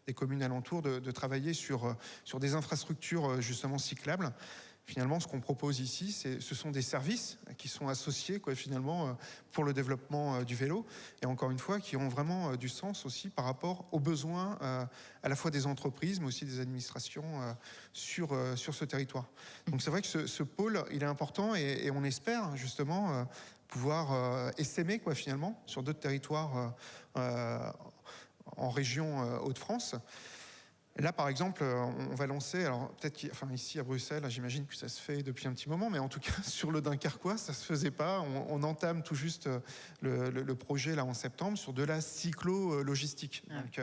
Speaker 5: des communes alentours, de travailler sur des infrastructures justement cyclables. Finalement, ce qu'on propose ici, ce sont des services qui sont associés, quoi, finalement, pour le développement du vélo, et encore une fois, qui ont vraiment du sens aussi par rapport aux besoins à la fois des entreprises, mais aussi des administrations sur ce territoire. Donc c'est vrai que ce pôle, il est important, et on espère justement pouvoir essaimer, quoi, finalement, sur d'autres territoires en région Hauts-de-France. Là, par exemple, on va lancer, alors peut-être ici à Bruxelles, j'imagine que ça se fait depuis un petit moment, mais en tout cas sur le Dunkerquois, ça se faisait pas. On entame tout juste le projet là en septembre sur de la cyclo-logistique. Donc,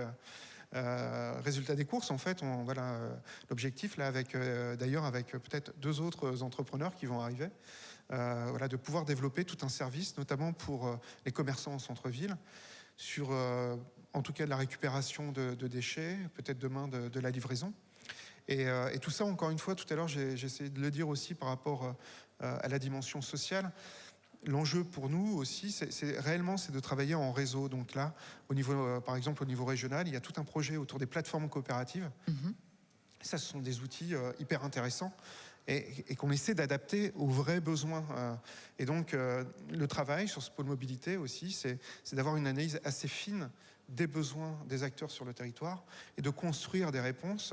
Speaker 5: résultat des courses, en fait, l'objectif là d'ailleurs avec peut-être 2 autres entrepreneurs qui vont arriver, de pouvoir développer tout un service, notamment pour les commerçants en centre-ville, sur en tout cas de la récupération de déchets, peut-être demain de la livraison. Et tout ça, encore une fois, tout à l'heure, j'ai essayé de le dire aussi par rapport à la dimension sociale. L'enjeu pour nous aussi, c'est de travailler en réseau. Donc là, au niveau, par exemple, au niveau régional, il y a tout un projet autour des plateformes coopératives. Ça, ce sont des outils hyper intéressants, et qu'on essaie d'adapter aux vrais besoins. Et donc, le travail sur ce pôle mobilité aussi, c'est d'avoir une analyse assez fine des besoins des acteurs sur le territoire, et de construire des réponses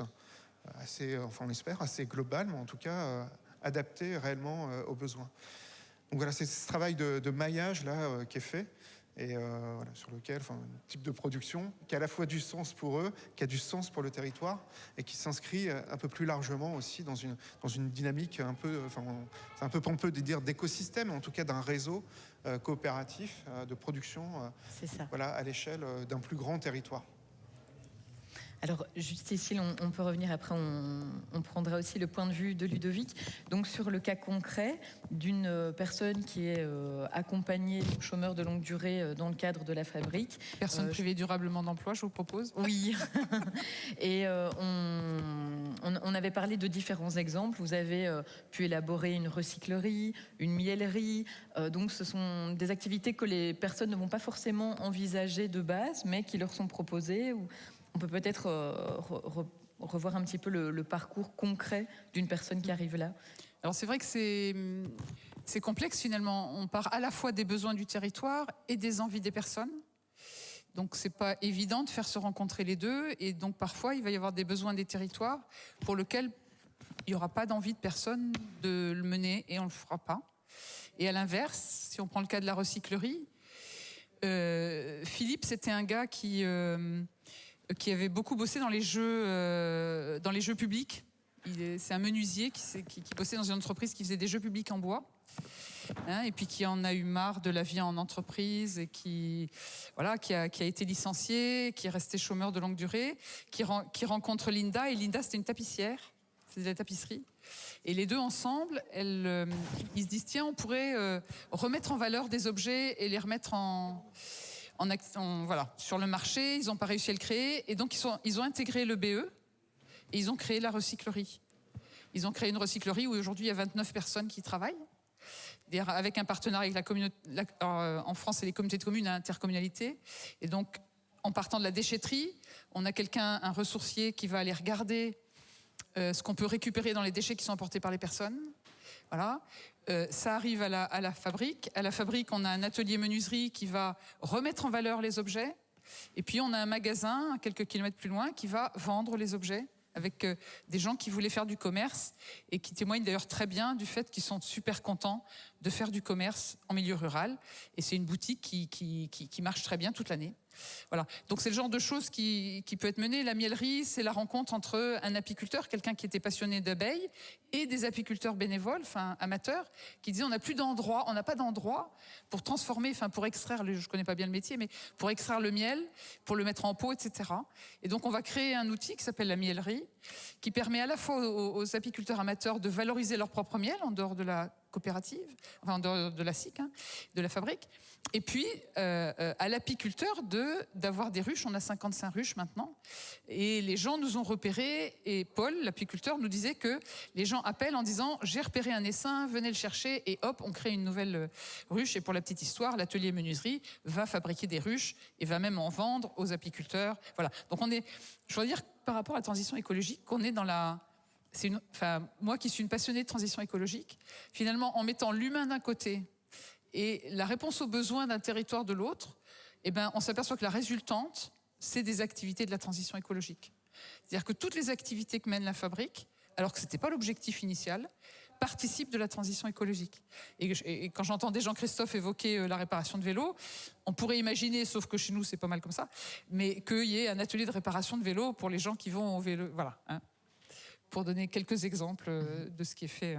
Speaker 5: assez, on espère, assez globales, mais en tout cas adaptées réellement aux besoins. Donc voilà, c'est ce travail de maillage là qui est fait, et sur lequel, un type de production qui a à la fois du sens pour eux, qui a du sens pour le territoire, et qui s'inscrit un peu plus largement aussi dans une dynamique un peu, c'est un peu pompeux de dire d'écosystème, mais en tout cas d'un réseau coopératif de production, à l'échelle d'un plus grand territoire.
Speaker 2: Alors, juste ici, on peut revenir après, on prendra aussi le point de vue de Ludovic. Donc, sur le cas concret d'une personne qui est accompagnée, chômeur de longue durée dans le cadre de la fabrique.
Speaker 4: Personne privée durablement d'emploi, je vous propose.
Speaker 2: Oui. Et on avait parlé de différents exemples. Vous avez pu élaborer une recyclerie, une miellerie. Donc, ce sont des activités que les personnes ne vont pas forcément envisager de base, mais qui leur sont proposées. On peut peut-être revoir un petit peu le parcours concret d'une personne qui arrive là.
Speaker 4: Alors c'est vrai que c'est complexe finalement. On part à la fois des besoins du territoire et des envies des personnes. Donc c'est pas évident de faire se rencontrer les deux. Et donc parfois il va y avoir des besoins des territoires pour lesquels il n'y aura pas d'envie de personne de le mener, et on ne le fera pas. Et à l'inverse, si on prend le cas de la recyclerie, Philippe, c'était un gars qui qui avait beaucoup bossé dans les jeux publics. C'est un menuisier qui bossait dans une entreprise qui faisait des jeux publics en bois. Et puis qui en a eu marre de la vie en entreprise et qui a été licencié, qui est resté chômeur de longue durée, qui rencontre Linda. Et Linda, c'était une tapissière, faisait de la tapisserie. Et les deux ensemble, ils se disent, tiens, on pourrait remettre en valeur des objets et les remettre sur le marché. Ils n'ont pas réussi à le créer. Et donc, ils ont intégré le BE et ils ont créé la recyclerie. Ils ont créé une recyclerie où aujourd'hui, il y a 29 personnes qui y travaillent. Avec un partenariat avec la communauté, en France, c'est les communautés de communes à intercommunalité. Et donc, en partant de la déchetterie, on a un ressourcier qui va aller regarder ce qu'on peut récupérer dans les déchets qui sont apportés par les personnes. Voilà. Ça arrive à la fabrique. À la fabrique, on a un atelier menuiserie qui va remettre en valeur les objets. Et puis, on a un magasin, quelques kilomètres plus loin, qui va vendre les objets avec des gens qui voulaient faire du commerce et qui témoignent d'ailleurs très bien du fait qu'ils sont super contents de faire du commerce en milieu rural. Et c'est une boutique qui marche très bien toute l'année. Voilà. Donc c'est le genre de choses qui peut être mené. La miellerie, c'est la rencontre entre un apiculteur, quelqu'un qui était passionné d'abeilles, et des apiculteurs bénévoles, enfin amateurs, qui disaient on n'a pas d'endroit pour transformer, pour extraire, je connais pas bien le métier, mais pour extraire le miel, pour le mettre en pot, etc. Et donc on va créer un outil qui s'appelle la miellerie, qui permet à la fois aux apiculteurs amateurs de valoriser leur propre miel en dehors de la coopérative, enfin en dehors de la SIC, de la fabrique, et puis à l'apiculteur d'avoir des ruches. On a 55 ruches maintenant, et les gens nous ont repérés, et Paul, l'apiculteur, nous disait que les gens appellent en disant j'ai repéré un essaim, venez le chercher, et hop, on crée une nouvelle ruche. Et pour la petite histoire, l'atelier menuiserie va fabriquer des ruches et va même en vendre aux apiculteurs. Voilà. Donc je dois dire, par rapport à la transition écologique, qu'on est dans moi qui suis une passionnée de transition écologique, finalement, en mettant l'humain d'un côté et la réponse aux besoins d'un territoire de l'autre, on s'aperçoit que la résultante, c'est des activités de la transition écologique. C'est-à-dire que toutes les activités que mène la fabrique, alors que ce n'était pas l'objectif initial, participent de la transition écologique. Et quand j'entendais Jean-Christophe évoquer la réparation de vélos, on pourrait imaginer, sauf que chez nous, c'est pas mal comme ça, mais qu'il y ait un atelier de réparation de vélos pour les gens qui vont au vélo. Voilà. Pour donner quelques exemples de ce qui est fait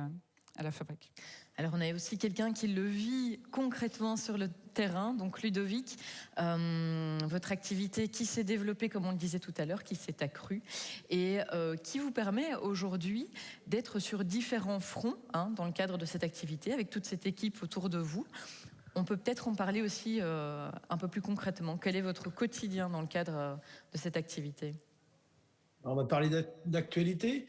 Speaker 4: à la fabrique.
Speaker 2: Alors, on a aussi quelqu'un qui le vit concrètement sur le terrain, donc Ludovic. Votre activité qui s'est développée, comme on le disait tout à l'heure, qui s'est accrue et qui vous permet aujourd'hui d'être sur différents fronts dans le cadre de cette activité, avec toute cette équipe autour de vous. On peut peut-être en parler aussi un peu plus concrètement. Quel est votre quotidien dans le cadre de cette activité ?
Speaker 3: On va parler d'actualité.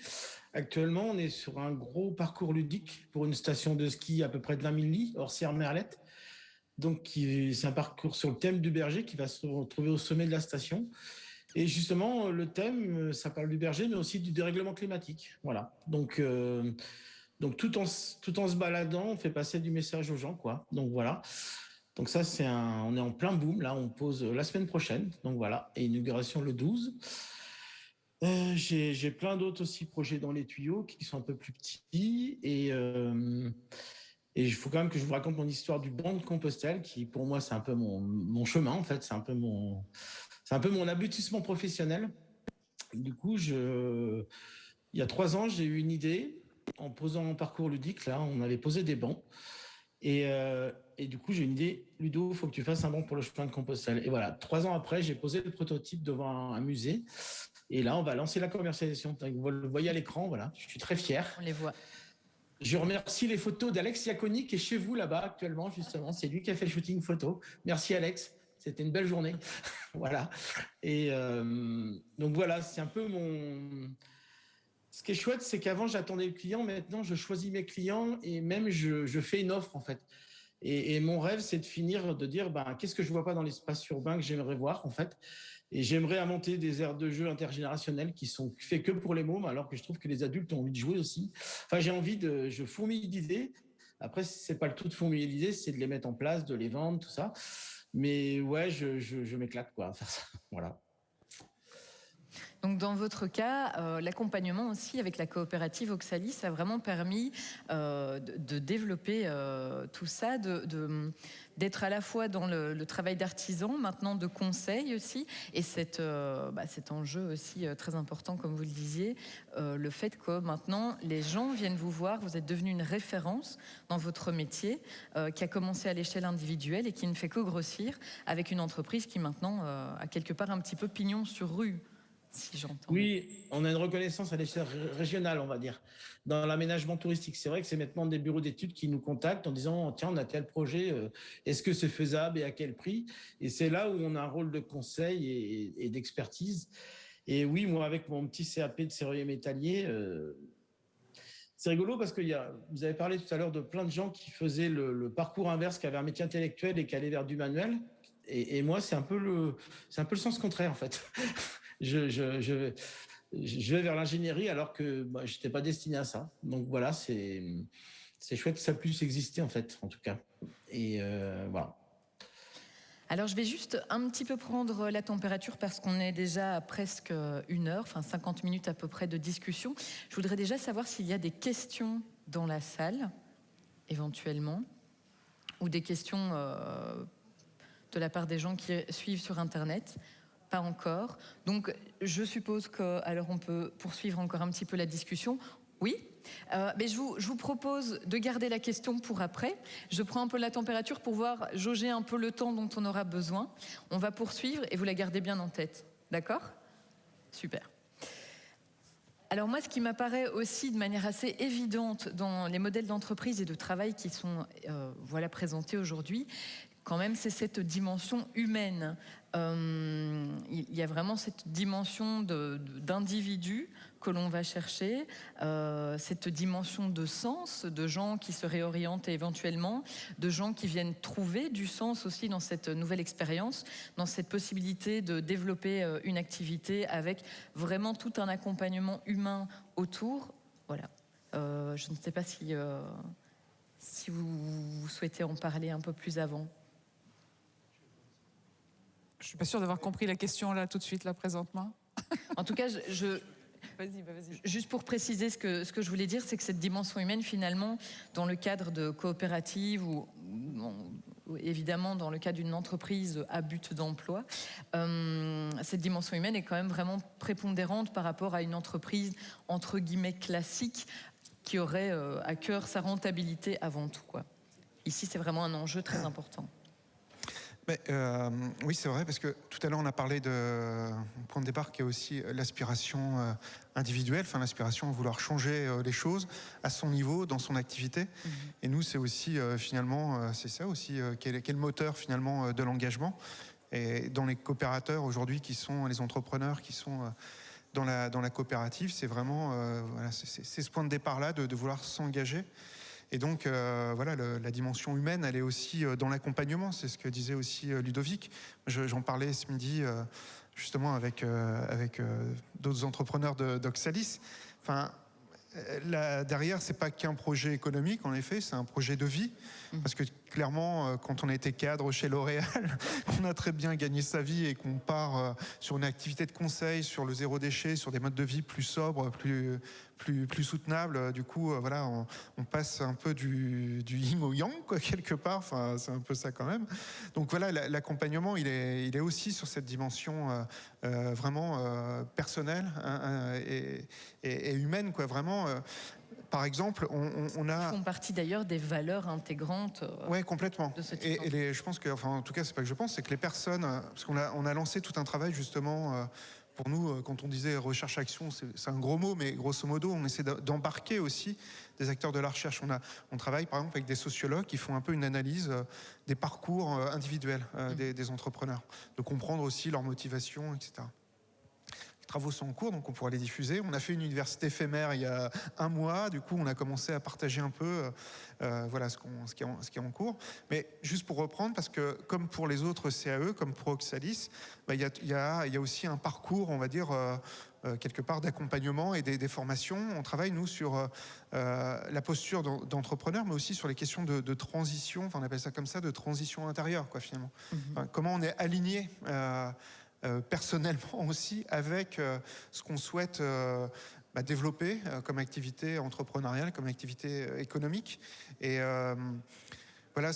Speaker 3: Actuellement, on est sur un gros parcours ludique pour une station de ski à peu près de 20 000 lits, Orsières-Merlette. Donc, c'est un parcours sur le thème du berger qui va se retrouver au sommet de la station. Et justement, le thème, ça parle du berger, mais aussi du dérèglement climatique. Voilà. Donc tout en se baladant, on fait passer du message aux gens, quoi. Donc voilà. Donc ça, on est en plein boom. Là, on pose la semaine prochaine. Donc voilà. Et inauguration le 12. J'ai plein d'autres aussi projets dans les tuyaux qui sont un peu plus petits et il faut quand même que je vous raconte mon histoire du banc de Compostelle qui pour moi c'est un peu mon chemin en fait, c'est un peu mon aboutissement professionnel. Du coup, il y a 3 ans, j'ai eu une idée en posant mon parcours ludique. Là, on avait posé des bancs et du coup, j'ai une idée. Ludo, il faut que tu fasses un banc pour le chemin de Compostelle. Et voilà, 3 ans après, j'ai posé le prototype devant un musée. Et là, on va lancer la commercialisation. Vous le voyez à l'écran, voilà. Je suis très fier.
Speaker 2: On les voit.
Speaker 3: Je remercie les photos d'Alex Iaconi qui est chez vous là-bas actuellement, justement. C'est lui qui a fait le shooting photo. Merci Alex. C'était une belle journée. Voilà. Et donc voilà, c'est un peu Ce qui est chouette, c'est qu'avant, j'attendais le client. Maintenant, je choisis mes clients et même je fais une offre en fait. Et mon rêve, c'est de dire qu'est-ce que je ne vois pas dans l'espace urbain que j'aimerais voir en fait. Et j'aimerais inventer des aires de jeu intergénérationnelles qui sont faites que pour les mômes, alors que je trouve que les adultes ont envie de jouer aussi. Enfin, je fourmille d'idées. Après, c'est pas le tout de fourmiller d'idées, c'est de les mettre en place, de les vendre, tout ça. Mais ouais, je m'éclate quoi à faire ça. Voilà.
Speaker 2: Donc dans votre cas, l'accompagnement aussi avec la coopérative Oxalis a vraiment permis de développer tout ça, d'être à la fois dans le travail d'artisan, maintenant de conseil aussi, et cet enjeu aussi très important, comme vous le disiez, le fait que maintenant les gens viennent vous voir, vous êtes devenu une référence dans votre métier, qui a commencé à l'échelle individuelle et qui ne fait que grossir avec une entreprise qui maintenant a quelque part un petit peu pignon sur rue. Si j'entends.
Speaker 3: Oui, on a une reconnaissance à l'échelle régionale, on va dire, dans l'aménagement touristique. C'est vrai que c'est maintenant des bureaux d'études qui nous contactent en disant tiens, on a tel projet, est-ce que c'est faisable et à quel prix? Et c'est là où on a un rôle de conseil et d'expertise. Et oui, moi, avec mon petit CAP de serrurier métallier, c'est rigolo parce que vous avez parlé tout à l'heure de plein de gens qui faisaient le parcours inverse, qui avaient un métier intellectuel et qui allaient vers du manuel. Et moi, c'est un peu le sens contraire, en fait. Je vais vers l'ingénierie alors que je n'étais pas destiné à ça. Donc voilà, c'est chouette que ça puisse exister en fait, en tout cas. Et voilà.
Speaker 2: Alors je vais juste un petit peu prendre la température parce qu'on est déjà à presque 1 heure, enfin 50 minutes à peu près de discussion. Je voudrais déjà savoir s'il y a des questions dans la salle, éventuellement, ou des questions de la part des gens qui suivent sur Internet. Pas encore. Donc, je suppose alors on peut poursuivre encore un petit peu la discussion. Oui, mais je vous propose de garder la question pour après. Je prends un peu la température pour voir, jauger un peu le temps dont on aura besoin. On va poursuivre et vous la gardez bien en tête. D'accord ? Super. Alors moi, ce qui m'apparaît aussi de manière assez évidente dans les modèles d'entreprise et de travail qui sont présentés aujourd'hui, quand même, c'est cette dimension humaine. Il y a vraiment cette dimension d'individu que l'on va chercher, cette dimension de sens, de gens qui se réorientent éventuellement, de gens qui viennent trouver du sens aussi dans cette nouvelle expérience, dans cette possibilité de développer une activité avec vraiment tout un accompagnement humain autour. Voilà. Je ne sais pas si vous souhaitez en parler un peu plus avant.
Speaker 4: Je suis pas sûre d'avoir compris la question là tout de suite, là présentement.
Speaker 2: En tout cas,
Speaker 4: Vas-y.
Speaker 2: Juste pour préciser ce que je voulais dire, c'est que cette dimension humaine, finalement, dans le cadre de coopératives ou évidemment dans le cadre d'une entreprise à but d'emploi, cette dimension humaine est quand même vraiment prépondérante par rapport à une entreprise entre guillemets classique qui aurait à cœur sa rentabilité avant tout, quoi. Ici, c'est vraiment un enjeu très important.
Speaker 5: Mais, oui, c'est vrai, parce que tout à l'heure, on a parlé d'un point de départ qui est aussi l'aspiration individuelle, enfin l'aspiration à vouloir changer les choses à son niveau, dans son activité. Et nous, c'est aussi, finalement, c'est ça aussi, quel est le moteur, finalement, de l'engagement. Et dans les coopérateurs, aujourd'hui, qui sont les entrepreneurs qui sont dans la coopérative, c'est vraiment, c'est ce point de départ-là, de vouloir s'engager. Et donc, la dimension humaine, elle est aussi dans l'accompagnement. C'est ce que disait aussi Ludovic. J'en parlais ce midi, justement, avec d'autres entrepreneurs d'Oxalis. Enfin, derrière, c'est pas qu'un projet économique, en effet, c'est un projet de vie. Parce que clairement, quand on a été cadre chez L'Oréal, qu'on a très bien gagné sa vie et qu'on part sur une activité de conseil, sur le zéro déchet, sur des modes de vie plus sobres, plus soutenables, du coup, on passe un peu du yin au yang, quoi, quelque part. Enfin, c'est un peu ça quand même. Donc voilà, l'accompagnement, il est aussi sur cette dimension vraiment personnelle et humaine, quoi. Vraiment. Par exemple, on a...
Speaker 2: Qui font partie d'ailleurs des valeurs intégrantes
Speaker 5: complètement.
Speaker 2: De ce type.
Speaker 5: Et je pense que, enfin, en tout cas, c'est pas que je pense, c'est que les personnes... Parce qu'on a lancé tout un travail, justement, pour nous, quand on disait recherche-action, c'est un gros mot, mais grosso modo, on essaie d'embarquer aussi des acteurs de la recherche. On travaille, par exemple, avec des sociologues qui font un peu une analyse des parcours individuels des entrepreneurs, de comprendre aussi leur motivation, etc. Les travaux sont en cours, donc on pourra les diffuser. On a fait une université éphémère il y a 1 mois. Du coup, on a commencé à partager un peu ce qui est en cours. Mais juste pour reprendre, parce que comme pour les autres CAE, comme pour Oxalis, il y a aussi un parcours, on va dire, quelque part d'accompagnement et des formations. On travaille, nous, sur la posture d'entrepreneur, mais aussi sur les questions de transition, enfin, on appelle ça comme ça, de transition intérieure, quoi, finalement. Enfin, comment on est aligné personnellement aussi avec ce qu'on souhaite développer comme activité entrepreneuriale, comme activité économique. Et voilà,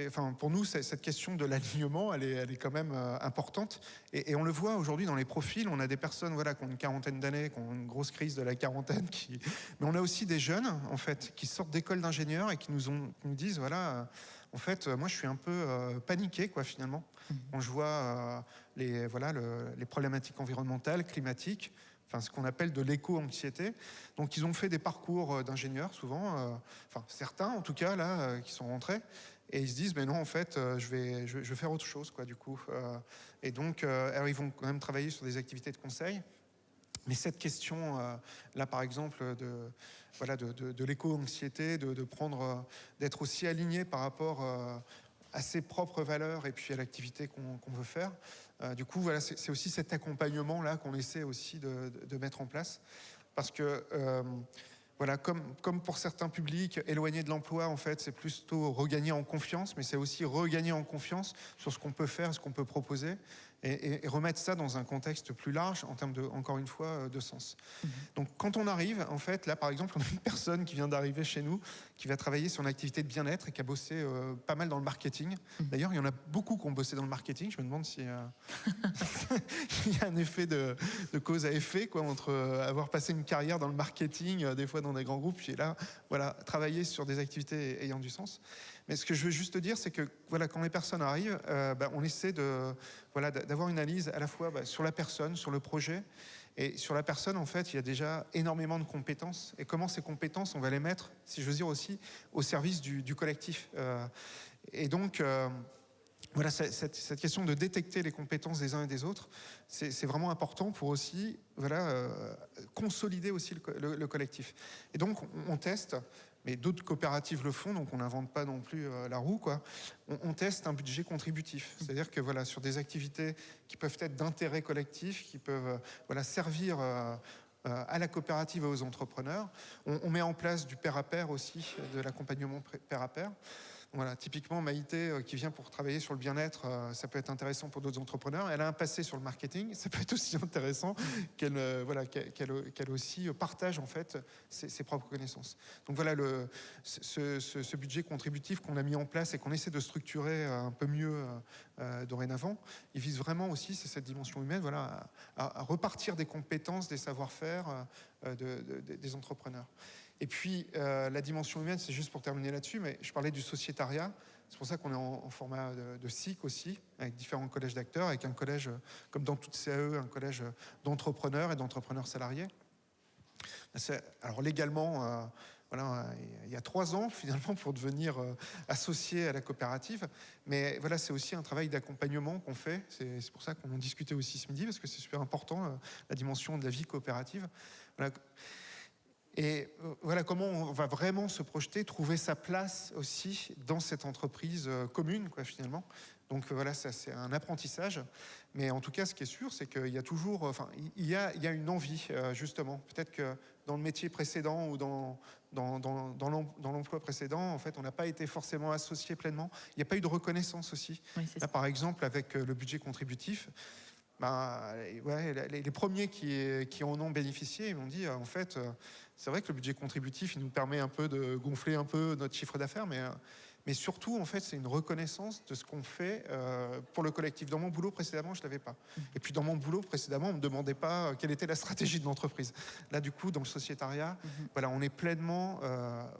Speaker 5: enfin, pour nous, cette question de l'alignement, elle est quand même importante. Et on le voit aujourd'hui dans les profils. On a des personnes qui ont une quarantaine d'années, qui ont une grosse crise de la quarantaine. Mais on a aussi des jeunes, en fait, qui sortent d'écoles d'ingénieurs et qui nous disent, voilà, en fait, moi, je suis un peu paniqué, quoi, finalement. Quand je vois les problématiques environnementales, climatiques, enfin ce qu'on appelle de l'éco-anxiété. Donc ils ont fait des parcours d'ingénieurs souvent, enfin certains en tout cas là, qui sont rentrés, et ils se disent mais non en fait je vais faire autre chose quoi du coup. Et donc alors, ils vont quand même travailler sur des activités de conseil. Mais cette question là par exemple de l'éco-anxiété, d'être aussi aligné par rapport à ses propres valeurs et puis à l'activité qu'on veut faire. Du coup, voilà, c'est aussi cet accompagnement-là qu'on essaie aussi de mettre en place. Parce que, voilà, comme pour certains publics éloignés de l'emploi, en fait, c'est plutôt regagner en confiance, mais c'est aussi regagner en confiance sur ce qu'on peut faire, ce qu'on peut proposer, et remettre ça dans un contexte plus large en termes, encore une fois, de sens. Donc, quand on arrive, en fait, là, par exemple, on a une personne qui vient d'arriver chez nous, qui va travailler sur une activité de bien-être et qui a bossé pas mal dans le marketing. D'ailleurs, il y en a beaucoup qui ont bossé dans le marketing. Je me demande s'il y a un effet de cause à effet, quoi, entre avoir passé une carrière dans le marketing, des fois dans des grands groupes, puis là, voilà, travailler sur des activités ayant du sens. Mais ce que je veux juste dire, c'est que voilà, quand les personnes arrivent, on essaie d'avoir une analyse à la fois sur la personne, sur le projet. Et sur la personne, en fait, il y a déjà énormément de compétences. Et comment ces compétences, on va les mettre, si je veux dire aussi, au service du collectif. Et donc, voilà, cette question de détecter les compétences des uns et des autres, c'est vraiment important pour aussi consolider aussi le collectif. Et donc, on teste. Mais d'autres coopératives le font, donc on n'invente pas non plus la roue, quoi. On teste un budget contributif, c'est-à-dire que voilà, sur des activités qui peuvent être d'intérêt collectif, qui peuvent servir à la coopérative et aux entrepreneurs, on met en place du pair à pair aussi, de l'accompagnement pair à pair. Voilà, typiquement Maïté qui vient pour travailler sur le bien-être, ça peut être intéressant pour d'autres entrepreneurs. Elle a un passé sur le marketing, ça peut être aussi intéressant qu'elle aussi partage en fait ses propres connaissances. Donc voilà, ce budget contributif qu'on a mis en place et qu'on essaie de structurer un peu mieux dorénavant, il vise vraiment aussi, c'est cette dimension humaine, voilà, à repartir des compétences, des savoir-faire des entrepreneurs. Et puis, la dimension humaine, c'est juste pour terminer là-dessus, mais je parlais du sociétariat. C'est pour ça qu'on est en format de SIC aussi, avec différents collèges d'acteurs, avec un collège, comme dans toute CAE, un collège d'entrepreneurs et d'entrepreneurs salariés. Alors légalement, il y a 3 ans, finalement, pour devenir associé à la coopérative. Mais voilà, c'est aussi un travail d'accompagnement qu'on fait. C'est pour ça qu'on en discutait aussi ce midi, parce que c'est super important, la dimension de la vie coopérative. Voilà. Et voilà comment on va vraiment se projeter, trouver sa place aussi dans cette entreprise commune, quoi, finalement. Donc voilà, ça c'est un apprentissage. Mais en tout cas, ce qui est sûr, c'est qu'il y a toujours, il y a une envie, justement. Peut-être que dans le métier précédent ou dans l'emploi précédent, en fait, on n'a pas été forcément associé pleinement. Il n'y a pas eu de reconnaissance aussi. Oui, là, par exemple, avec le budget contributif, les premiers qui en ont bénéficié, ils m'ont dit, en fait, c'est vrai que le budget contributif, il nous permet un peu de gonfler un peu notre chiffre d'affaires, mais surtout, en fait, c'est une reconnaissance de ce qu'on fait pour le collectif. Dans mon boulot précédemment, je ne l'avais pas. Et puis, dans mon boulot précédemment, on ne me demandait pas quelle était la stratégie de l'entreprise. Là, du coup, dans le sociétariat, voilà, on est pleinement,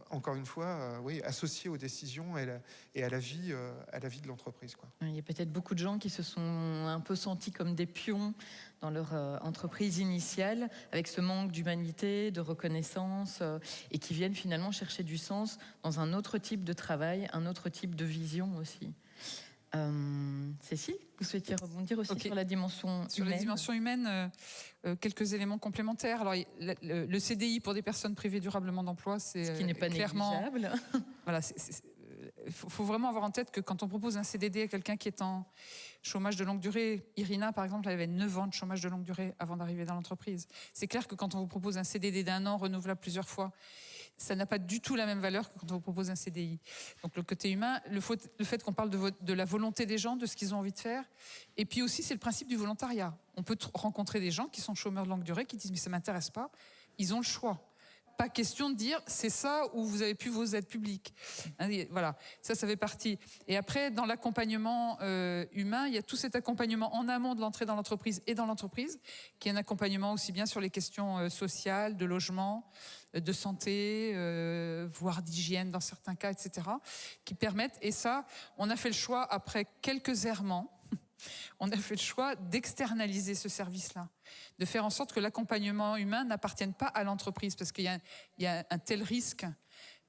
Speaker 5: encore une fois, associé aux décisions et à la vie de l'entreprise, quoi.
Speaker 2: Il y a peut-être beaucoup de gens qui se sont un peu sentis comme des pions dans leur entreprise initiale, avec ce manque d'humanité, de reconnaissance, et qui viennent finalement chercher du sens dans un autre type de travail, un autre type de vision aussi. Cécile, vous souhaitiez rebondir aussi sur la dimension humaine ?
Speaker 4: Sur la dimension humaine, quelques éléments complémentaires. Alors, le CDI pour des personnes privées durablement d'emploi, c'est
Speaker 2: ce qui n'est pas
Speaker 4: clairement
Speaker 2: négligeable.
Speaker 4: Voilà, faut vraiment avoir en tête que quand on propose un CDD à quelqu'un qui est en chômage de longue durée, Irina, par exemple, elle avait 9 ans de chômage de longue durée avant d'arriver dans l'entreprise. C'est clair que quand on vous propose un CDD d'1 an, renouvelable plusieurs fois, ça n'a pas du tout la même valeur que quand on vous propose un CDI. Donc le côté humain, le fait qu'on parle de la volonté des gens, de ce qu'ils ont envie de faire, et puis aussi c'est le principe du volontariat. On peut rencontrer des gens qui sont chômeurs de longue durée, qui disent mais ça m'intéresse pas, ils ont le choix. Pas question de dire c'est ça où vous avez pu vos aides publiques. Voilà, ça fait partie. Et après, dans l'accompagnement humain, il y a tout cet accompagnement en amont de l'entrée dans l'entreprise et dans l'entreprise, qui est un accompagnement aussi bien sur les questions sociales, de logement, de santé, voire d'hygiène dans certains cas, etc., qui permettent, et ça, on a fait le choix après quelques errements, on a fait le choix d'externaliser ce service-là, de faire en sorte que l'accompagnement humain n'appartienne pas à l'entreprise, parce qu'il y a un tel risque,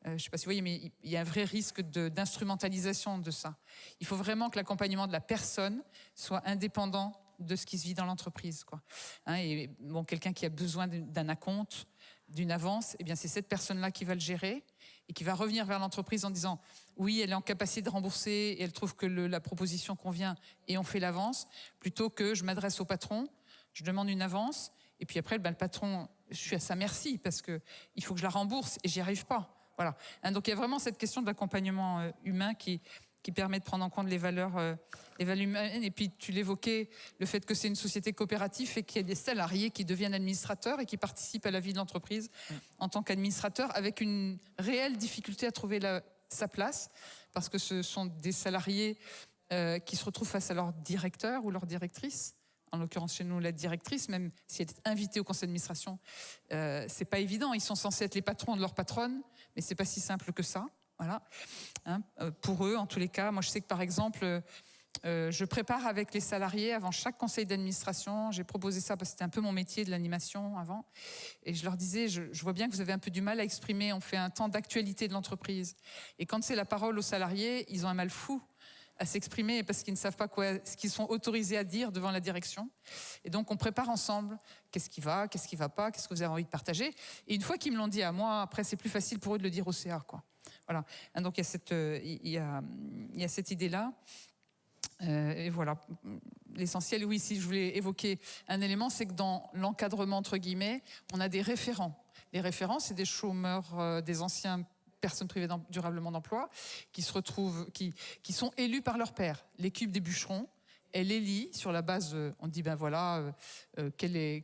Speaker 4: je ne sais pas si vous voyez, mais il y a un vrai risque d'instrumentalisation de ça. Il faut vraiment que l'accompagnement de la personne soit indépendant de ce qui se vit dans l'entreprise, quoi. Et bon, quelqu'un qui a besoin d'un acompte, d'une avance, eh bien c'est cette personne-là qui va le gérer et qui va revenir vers l'entreprise en disant oui, elle est en capacité de rembourser et elle trouve que la proposition convient et on fait l'avance, plutôt que je m'adresse au patron, je demande une avance et puis après le patron, je suis à sa merci parce que il faut que je la rembourse et j'y arrive pas. Voilà. Donc il y a vraiment cette question de l'accompagnement humain qui permet de prendre en compte les valeurs humaines. Et puis, tu l'évoquais, le fait que c'est une société coopérative et qu'il y a des salariés qui deviennent administrateurs et qui participent à la vie de l'entreprise en tant qu'administrateurs, avec une réelle difficulté à trouver sa place, parce que ce sont des salariés qui se retrouvent face à leur directeur ou leur directrice. En l'occurrence, chez nous, la directrice, même si elle est invitée au conseil d'administration, c'est pas évident. Ils sont censés être les patrons de leur patronne, mais c'est pas si simple que ça. Voilà. Pour eux, en tous les cas, moi je sais que par exemple, je prépare avec les salariés avant chaque conseil d'administration. J'ai proposé ça parce que c'était un peu mon métier de l'animation avant. Et je leur disais, je vois bien que vous avez un peu du mal à exprimer. On fait un temps d'actualité de l'entreprise. Et quand c'est la parole aux salariés, ils ont un mal fou à s'exprimer parce qu'ils ne savent pas ce qu'ils sont autorisés à dire devant la direction. Et donc, on prépare ensemble qu'est-ce qui va pas, qu'est-ce que vous avez envie de partager. Et une fois qu'ils me l'ont dit à moi, après, c'est plus facile pour eux de le dire au CA, quoi. Voilà. Donc, il y a cette idée-là. Et voilà. L'essentiel, oui, si je voulais évoquer un élément, c'est que dans l'encadrement, entre guillemets, on a des référents. Les référents, c'est des chômeurs, des anciens personnes privées durablement d'emploi, qui se retrouvent, qui sont élus par leur père. L'équipe des bûcherons, elle élit sur la base, on dit ben voilà, quel est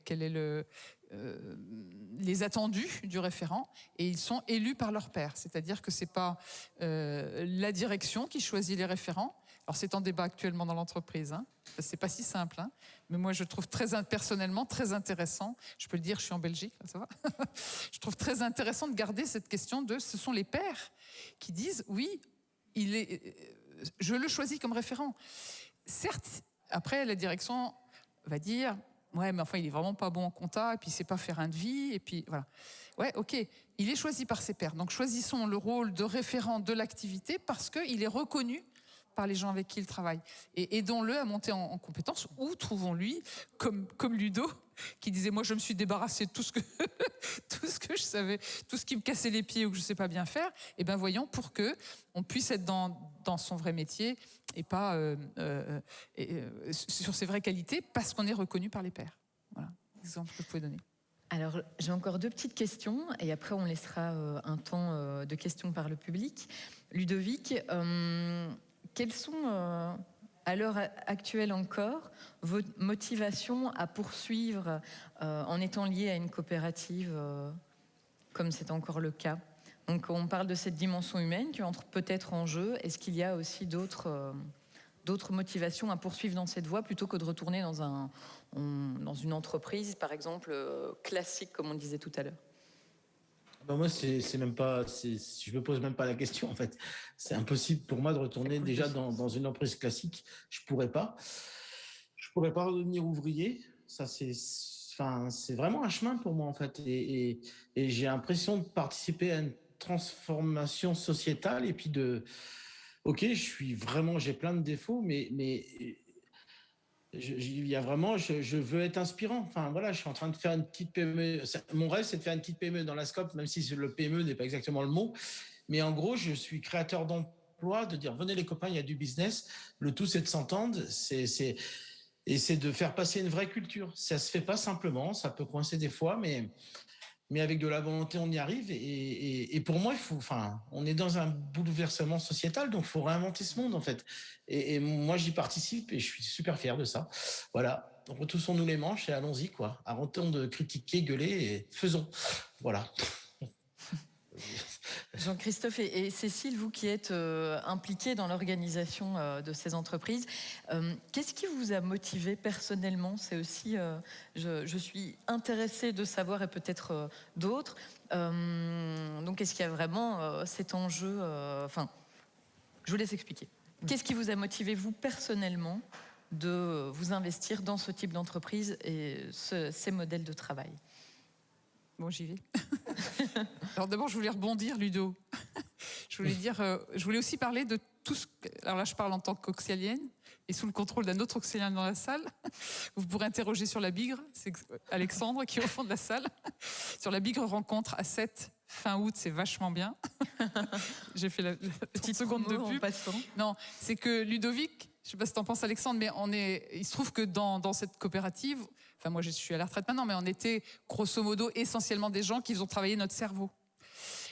Speaker 4: les attendus du référent, et ils sont élus par leur père. C'est-à-dire que c'est pas la direction qui choisit les référents. Alors c'est en débat actuellement dans l'entreprise, hein. C'est pas si simple, hein. Mais moi je trouve personnellement très intéressant, je peux le dire, je suis en Belgique, là, ça va. Je trouve très intéressant de garder cette question de, ce sont les pairs qui disent oui, je le choisis comme référent. Certes, après la direction va dire ouais, mais enfin il est vraiment pas bon en compta, et puis il sait pas faire un devis, et puis voilà. Ouais, ok, il est choisi par ses pairs, donc choisissons le rôle de référent de l'activité parce qu'il est reconnu par les gens avec qui il travaille. Et aidons-le à monter en compétences, ou trouvons-lui, comme Ludo, qui disait, moi je me suis débarrassé de tout ce que je savais, tout ce qui me cassait les pieds ou que je ne sais pas bien faire, et ben voyons, pour que on puisse être dans son vrai métier et pas sur ses vraies qualités, parce qu'on est reconnu par les pairs. Voilà, exemple que je pouvais donner.
Speaker 2: Alors, j'ai encore 2 petites questions, et après on laissera un temps de questions par le public. Ludovic, quelles sont, à l'heure actuelle encore, vos motivations à poursuivre en étant lié à une coopérative, comme c'est encore le cas? Donc, on parle de cette dimension humaine qui entre peut-être en jeu. Est-ce qu'il y a aussi d'autres motivations à poursuivre dans cette voie plutôt que de retourner dans une entreprise, par exemple, classique, comme on disait tout à l'heure?
Speaker 3: Ben moi, c'est même pas, je me pose même pas la question en fait. C'est impossible pour moi de retourner déjà dans une entreprise classique. Je pourrais pas redevenir ouvrier. Ça, c'est vraiment un chemin pour moi en fait. Et j'ai l'impression de participer à une transformation sociétale et puis ok, j'ai plein de défauts, mais il y a vraiment, je veux être inspirant. Enfin, voilà, je suis en train de faire une petite PME. Mon rêve, c'est de faire une petite PME dans la SCOP, même si le PME n'est pas exactement le mot. Mais en gros, je suis créateur d'emplois d'emploi, de dire venez les copains, il y a du business. Le tout, c'est de s'entendre, et c'est de faire passer une vraie culture. Ça se fait pas simplement, ça peut coincer des fois, mais avec de la volonté, on y arrive. Et pour moi, on est dans un bouleversement sociétal, donc il faut réinventer ce monde, en fait. Et moi, j'y participe et je suis super fier de ça. Voilà. Donc, retroussons-nous les manches et allons-y, quoi. Arrêtons de critiquer, gueuler et faisons. Voilà.
Speaker 2: Jean-Christophe et Cécile, vous qui êtes impliqués dans l'organisation de ces entreprises, qu'est-ce qui vous a motivé personnellement? C'est aussi, je suis intéressée de savoir, et peut-être d'autres. Donc, est-ce qu'il y a vraiment cet enjeu je vous laisse expliquer. Qu'est-ce qui vous a motivé, vous, personnellement, de vous investir dans ce type d'entreprise et ces modèles de travail?
Speaker 4: Bon, j'y vais. Alors d'abord, je voulais rebondir, Ludo. Je voulais aussi parler de tout ce... Alors là, je parle en tant qu'auxilienne et sous le contrôle d'un autre auxilien dans la salle. Vous pourrez interroger sur la Bigre, c'est Alexandre qui est au fond de la salle. Sur la Bigre rencontre à 7 fin août, c'est vachement bien. J'ai fait la petite seconde de pub. Non, c'est que Ludovic, je ne sais pas si tu en penses, Alexandre, mais il se trouve que dans cette coopérative, enfin moi je suis à la retraite maintenant, mais on était grosso modo essentiellement des gens qui ont travaillé notre cerveau.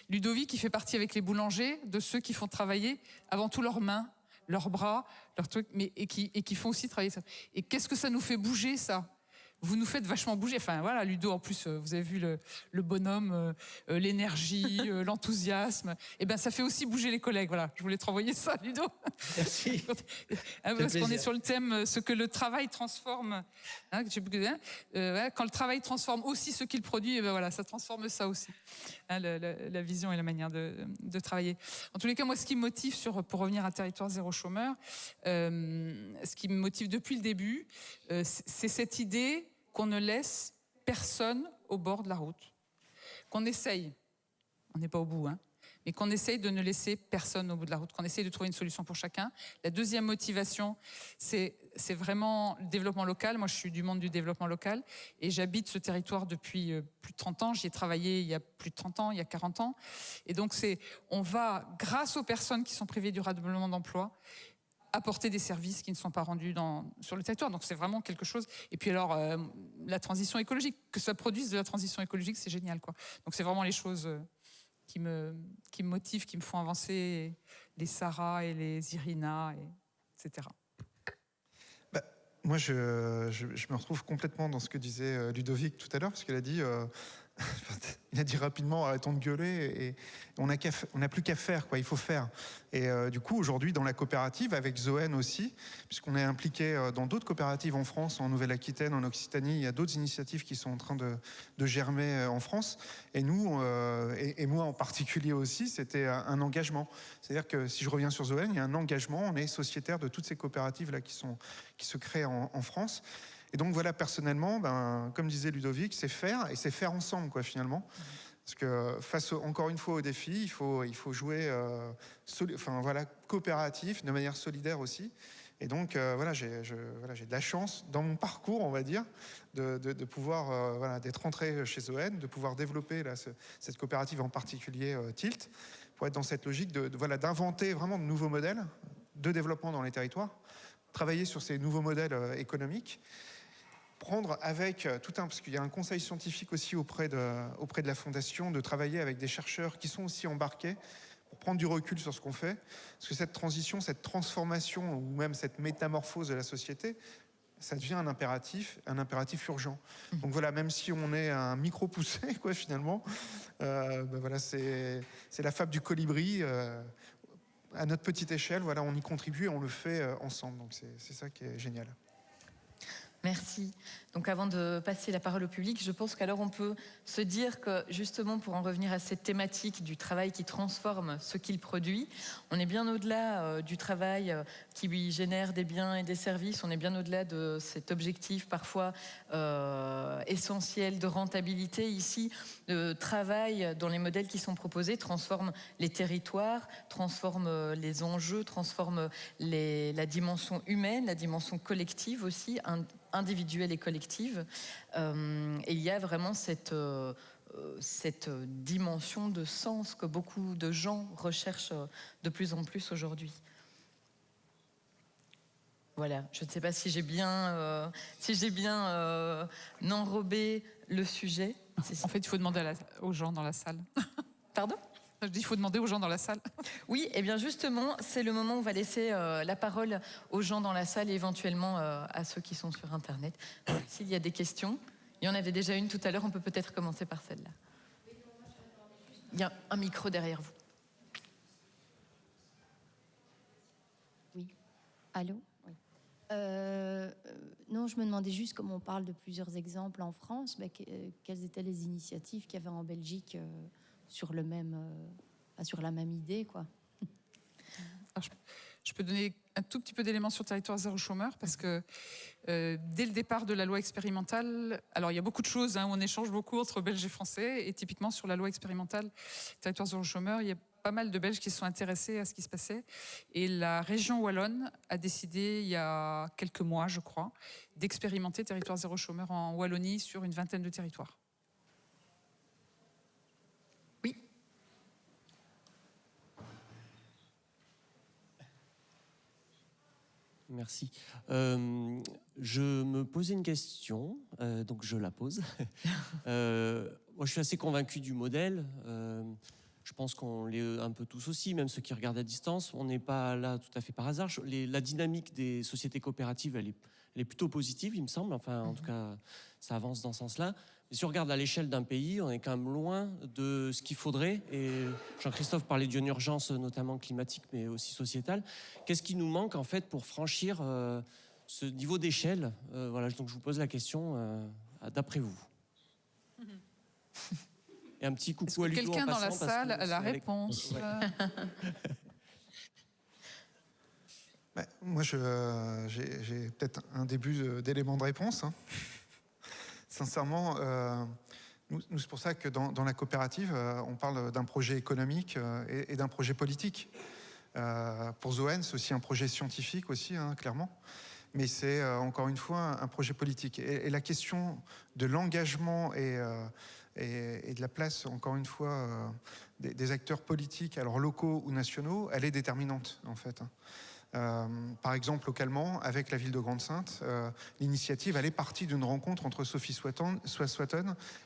Speaker 4: Ludovic, il fait partie avec les boulangers de ceux qui font travailler avant tout leurs mains, leurs bras, leurs trucs, et qui font aussi travailler ça. Et qu'est-ce que ça nous fait bouger, ça? Vous nous faites vachement bouger. Enfin voilà, Ludo, en plus, vous avez vu le bonhomme, l'énergie, l'enthousiasme. Et ben, ça fait aussi bouger les collègues. Voilà, je voulais te renvoyer ça, Ludo.
Speaker 3: Merci.
Speaker 4: Parce qu'on est sur le thème ce que le travail transforme. Quand le travail transforme aussi ce qu'il produit, et ben voilà, ça transforme ça aussi. La vision et la manière de travailler. En tous les cas, moi, ce qui me motive pour revenir à Territoire Zéro Chômeur, ce qui me motive depuis le début, c'est cette idée qu'on ne laisse personne au bord de la route. Qu'on essaye, on n'est pas au bout, mais qu'on essaye de ne laisser personne au bout de la route, qu'on essaye de trouver une solution pour chacun. La deuxième motivation, c'est vraiment le développement local. Moi, je suis du monde du développement local et j'habite ce territoire depuis plus de 30 ans. J'y ai travaillé il y a plus de 30 ans, il y a 40 ans. Et donc, on va, grâce aux personnes qui sont privées durablement d'emploi, apporter des services qui ne sont pas rendus sur le territoire. Donc c'est vraiment quelque chose. Et puis alors, la transition écologique, que ça produise de la transition écologique, c'est génial, quoi. Donc c'est vraiment les choses qui me motivent, qui me font avancer, les Sarah et les Irina, etc.
Speaker 5: Moi, je me retrouve complètement dans ce que disait Ludovic tout à l'heure, parce qu'il a dit... il a dit rapidement arrêtons de gueuler et on n'a plus qu'à faire, quoi. Il faut faire. Et du coup aujourd'hui dans la coopérative avec Zoen aussi, puisqu'on est impliqué dans d'autres coopératives en France, en Nouvelle-Aquitaine, en Occitanie, il y a d'autres initiatives qui sont en train de germer en France. Et nous et moi en particulier aussi, c'était un engagement. C'est-à-dire que si je reviens sur Zoen, il y a un engagement. On est sociétaire de toutes ces coopératives là qui se créent en France. Et donc voilà, personnellement, comme disait Ludovic, c'est faire, et c'est faire ensemble, quoi, finalement. Parce que face, encore une fois, au défi, il faut jouer coopératif, de manière solidaire aussi. Et donc j'ai de la chance dans mon parcours, on va dire, de pouvoir d'être rentré chez Zoen, de pouvoir développer cette coopérative en particulier Tilt, pour être dans cette logique d'inventer vraiment de nouveaux modèles de développement dans les territoires, travailler sur ces nouveaux modèles économiques, prendre avec parce qu'il y a un conseil scientifique aussi auprès de la fondation, de travailler avec des chercheurs qui sont aussi embarqués pour prendre du recul sur ce qu'on fait. Parce que cette transition, cette transformation ou même cette métamorphose de la société, ça devient un impératif urgent. Donc voilà, même si on est un micro poussé, quoi, finalement, c'est la fable du colibri. À notre petite échelle, voilà, on y contribue et on le fait ensemble. Donc c'est ça qui est génial.
Speaker 2: Merci. Donc avant de passer la parole au public, je pense qu'alors on peut se dire que justement pour en revenir à cette thématique du travail qui transforme ce qu'il produit, on est bien au-delà du travail qui lui génère des biens et des services, on est bien au-delà de cet objectif parfois essentiel de rentabilité. Ici, le travail dans les modèles qui sont proposés transforme les territoires, transforme les enjeux, transforme la dimension humaine, la dimension collective aussi, individuelle et collective. Et il y a vraiment cette cette dimension de sens que beaucoup de gens recherchent de plus en plus aujourd'hui. Voilà, je ne sais pas si j'ai bien, enrobé le sujet.
Speaker 4: En fait, il faut demander aux gens dans la salle.
Speaker 2: Pardon ?
Speaker 4: Je dis, il faut demander aux gens dans la salle.
Speaker 2: Oui, et bien justement, c'est le moment où on va laisser la parole aux gens dans la salle et éventuellement à ceux qui sont sur Internet. S'il y a des questions, il y en avait déjà une tout à l'heure, on peut peut-être commencer par celle-là. Il y a un micro derrière vous.
Speaker 6: Oui. Allô ? Oui. Non, je me demandais juste, comme on parle de plusieurs exemples en France, quelles étaient les initiatives qu'il y avait en Belgique sur la même idée, quoi.
Speaker 4: Alors, je peux donner un tout petit peu d'éléments sur territoire zéro chômeur parce que dès le départ de la loi expérimentale, alors il y a beaucoup de choses, où on échange beaucoup entre Belges et Français, et typiquement sur la loi expérimentale territoire zéro chômeur, il y a pas mal de Belges qui se sont intéressés à ce qui se passait, et la région wallonne a décidé il y a quelques mois, je crois, d'expérimenter territoire zéro chômeur en Wallonie sur une vingtaine de territoires.
Speaker 7: Merci. Je me posais une question, donc je la pose. Moi, je suis assez convaincu du modèle. Je pense qu'on l'est un peu tous aussi, même ceux qui regardent à distance. On n'est pas là tout à fait par hasard. La dynamique des sociétés coopératives, elle est plutôt positive, il me semble. Enfin, en tout cas, ça avance dans ce sens-là. Mais si on regarde à l'échelle d'un pays, on est quand même loin de ce qu'il faudrait. Et Jean-Christophe parlait d'une urgence, notamment climatique, mais aussi sociétale. Qu'est-ce qui nous manque, en fait, pour franchir ce niveau d'échelle? Voilà, donc je vous pose la question, d'après vous. Et un petit coucou à Ludo en passant.
Speaker 4: Quelqu'un dans la salle a la réponse.
Speaker 5: Ouais. Moi, j'ai peut-être un début d'élément de réponse. Sincèrement, nous c'est pour ça que dans la coopérative, on parle d'un projet économique et d'un projet politique. Pour Zoën, c'est aussi un projet scientifique aussi, clairement. Mais c'est encore une fois un projet politique. Et la question de l'engagement et de la place, encore une fois, des acteurs politiques, alors locaux ou nationaux, elle est déterminante, en fait. Par exemple, localement, avec la ville de Grande-Synthe, l'initiative, elle est partie d'une rencontre entre Sophie Swatton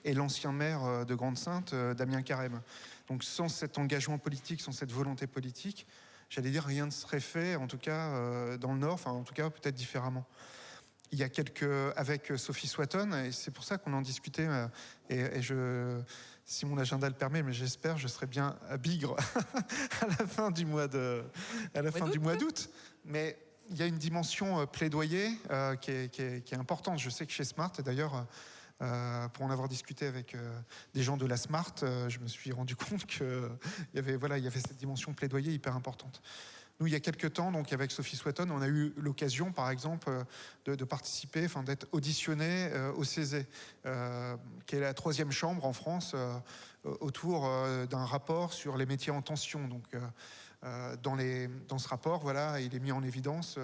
Speaker 5: et l'ancien maire de Grande-Synthe, Damien Carême. Donc sans cet engagement politique, sans cette volonté politique, j'allais dire, rien ne serait fait, en tout cas dans le Nord, enfin en tout cas peut-être différemment. Il y a avec Sophie Swatton, et c'est pour ça qu'on en discutait, si mon agenda le permet, mais j'espère, je serai bien à Bigre à la fin du mois d'août. Mais il y a une dimension plaidoyer qui est importante. Je sais que chez Smart, et d'ailleurs, pour en avoir discuté avec des gens de la Smart, je me suis rendu compte qu'il y avait cette dimension plaidoyer hyper importante. Nous, il y a quelques temps, donc avec Sophie Swatton, on a eu l'occasion, par exemple, de participer, d'être auditionné au CESE, qui est la 3e chambre en France, autour d'un rapport sur les métiers en tension. Donc, dans ce rapport, voilà, il est mis en évidence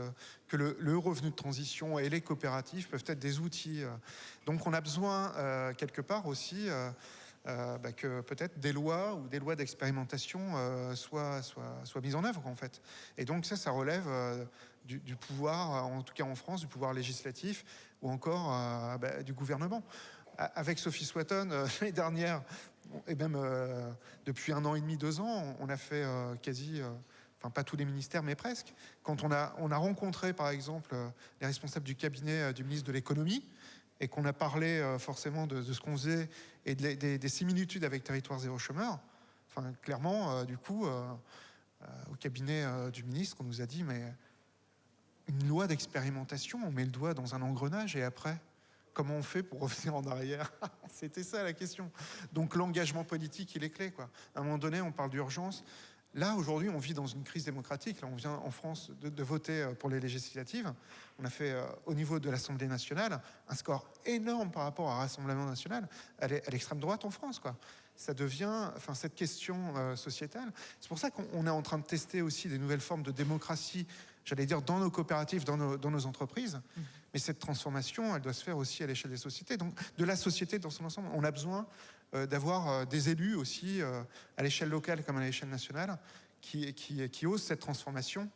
Speaker 5: que le revenu de transition et les coopératives peuvent être des outils. Donc, on a besoin quelque part aussi. Que peut-être des lois ou des lois d'expérimentation soient mises en œuvre, en fait. Et donc ça relève du pouvoir, en tout cas en France, du pouvoir législatif ou encore du gouvernement. Avec Sophie Swatton, l'année dernière, et même depuis 1 an et demi, 2 ans, on a fait pas tous les ministères, mais presque. Quand on a rencontré, par exemple, les responsables du cabinet du ministre de l'économie, et qu'on a parlé forcément de ce qu'on faisait et des similitudes avec Territoire Zéro Chômeur, clairement, du coup, au cabinet du ministre, on nous a dit, mais une loi d'expérimentation, on met le doigt dans un engrenage et après, comment on fait pour revenir en arrière? C'était ça la question. Donc l'engagement politique, il est clé, quoi. À un moment donné, on parle d'urgence. Là, aujourd'hui, on vit dans une crise démocratique. Là, on vient en France de voter pour les législatives. On a fait, au niveau de l'Assemblée nationale, un score énorme par rapport à Rassemblement national à l'extrême droite en France, quoi. Ça devient, cette question sociétale. C'est pour ça qu'on est en train de tester aussi des nouvelles formes de démocratie, j'allais dire, dans nos coopératives, dans nos entreprises. Mais cette transformation, elle doit se faire aussi à l'échelle des sociétés. Donc, de la société dans son ensemble, on a besoin d'avoir des élus aussi, à l'échelle locale comme à l'échelle nationale, qui osent cette transformation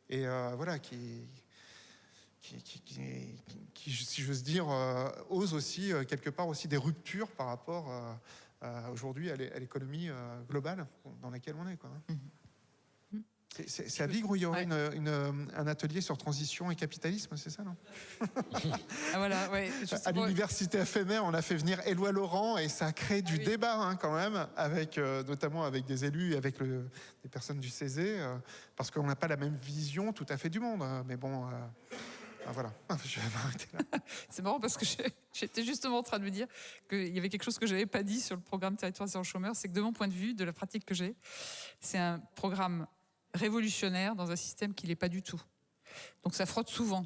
Speaker 5: et voilà, qui, si j'ose dire, osent aussi, quelque part, aussi des ruptures par rapport aujourd'hui à l'économie globale dans laquelle on est, quoi. C'est à Bigre où il y aurait un atelier sur transition et capitalisme, c'est ça, non?
Speaker 4: Ah, voilà, ouais,
Speaker 5: à l'université FMR, on a fait venir Éloi Laurent et ça a créé du débat, hein, quand même, avec, notamment avec des élus et avec des personnes du CESE, parce qu'on n'a pas la même vision tout à fait du monde. Mais bon, voilà, je vais m'arrêter là.
Speaker 4: C'est marrant parce que j'étais justement en train de me dire qu'il y avait quelque chose que je n'avais pas dit sur le programme Territoire zéro chômeur, c'est que de mon point de vue, de la pratique que j'ai, c'est un programme révolutionnaire dans un système qui l'est pas du tout. Donc ça frotte souvent.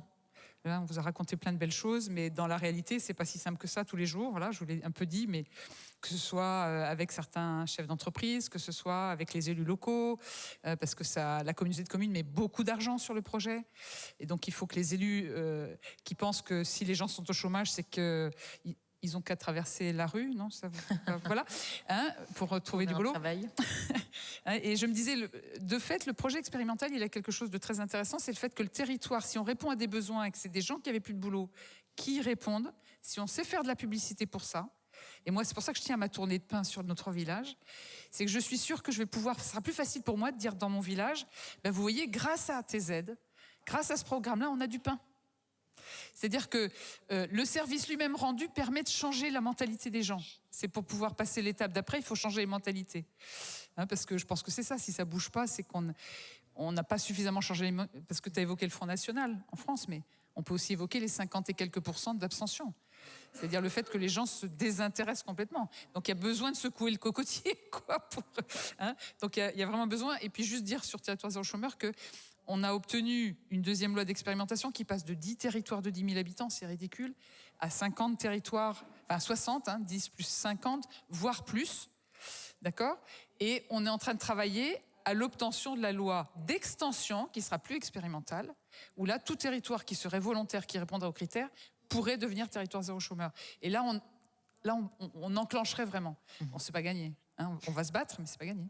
Speaker 4: Là, on vous a raconté plein de belles choses, mais dans la réalité, c'est pas si simple que ça tous les jours. Voilà, je vous l'ai un peu dit, mais que ce soit avec certains chefs d'entreprise, que ce soit avec les élus locaux, parce que la communauté de communes met beaucoup d'argent sur le projet. Et donc, il faut que les élus qui pensent que si les gens sont au chômage, c'est que ils ont qu'à traverser la rue, non, ça vous... Voilà, hein, pour trouver du boulot. Et je me disais, de fait, le projet expérimental, il a quelque chose de très intéressant, c'est le fait que le territoire, si on répond à des besoins et que c'est des gens qui n'avaient plus de boulot qui y répondent, si on sait faire de la publicité pour ça, et moi, c'est pour ça que je tiens à ma tournée de pain sur notre village, c'est que je suis sûre que je vais pouvoir, ce sera plus facile pour moi de dire dans mon village, ben vous voyez, grâce à TZ, grâce à ce programme-là, on a du pain. C'est-à-dire que le service lui-même rendu permet de changer la mentalité des gens. C'est pour pouvoir passer l'étape d'après, il faut changer les mentalités. Hein, parce que je pense que c'est ça, si ça ne bouge pas, c'est qu'on n'a pas suffisamment changé les... Parce que tu as évoqué le Front National en France, mais on peut aussi évoquer les 50 et quelques % d'abstention. C'est-à-dire le fait que les gens se désintéressent complètement. Donc il y a besoin de secouer le cocotier, quoi. Hein. Donc il y a vraiment besoin. Et puis juste dire sur Territoire zéro chômeur que on a obtenu une deuxième loi d'expérimentation qui passe de 10 territoires de 10 000 habitants, c'est ridicule, à 50 territoires, enfin 60, hein, 10 plus 50, voire plus, d'accord? Et on est en train de travailler à l'obtention de la loi d'extension, qui sera plus expérimentale, où là, tout territoire qui serait volontaire, qui répondrait aux critères, pourrait devenir territoire zéro chômeur. Et là, on enclencherait vraiment. On ne sait pas gagner. Hein, on va se battre, mais c'est pas gagné.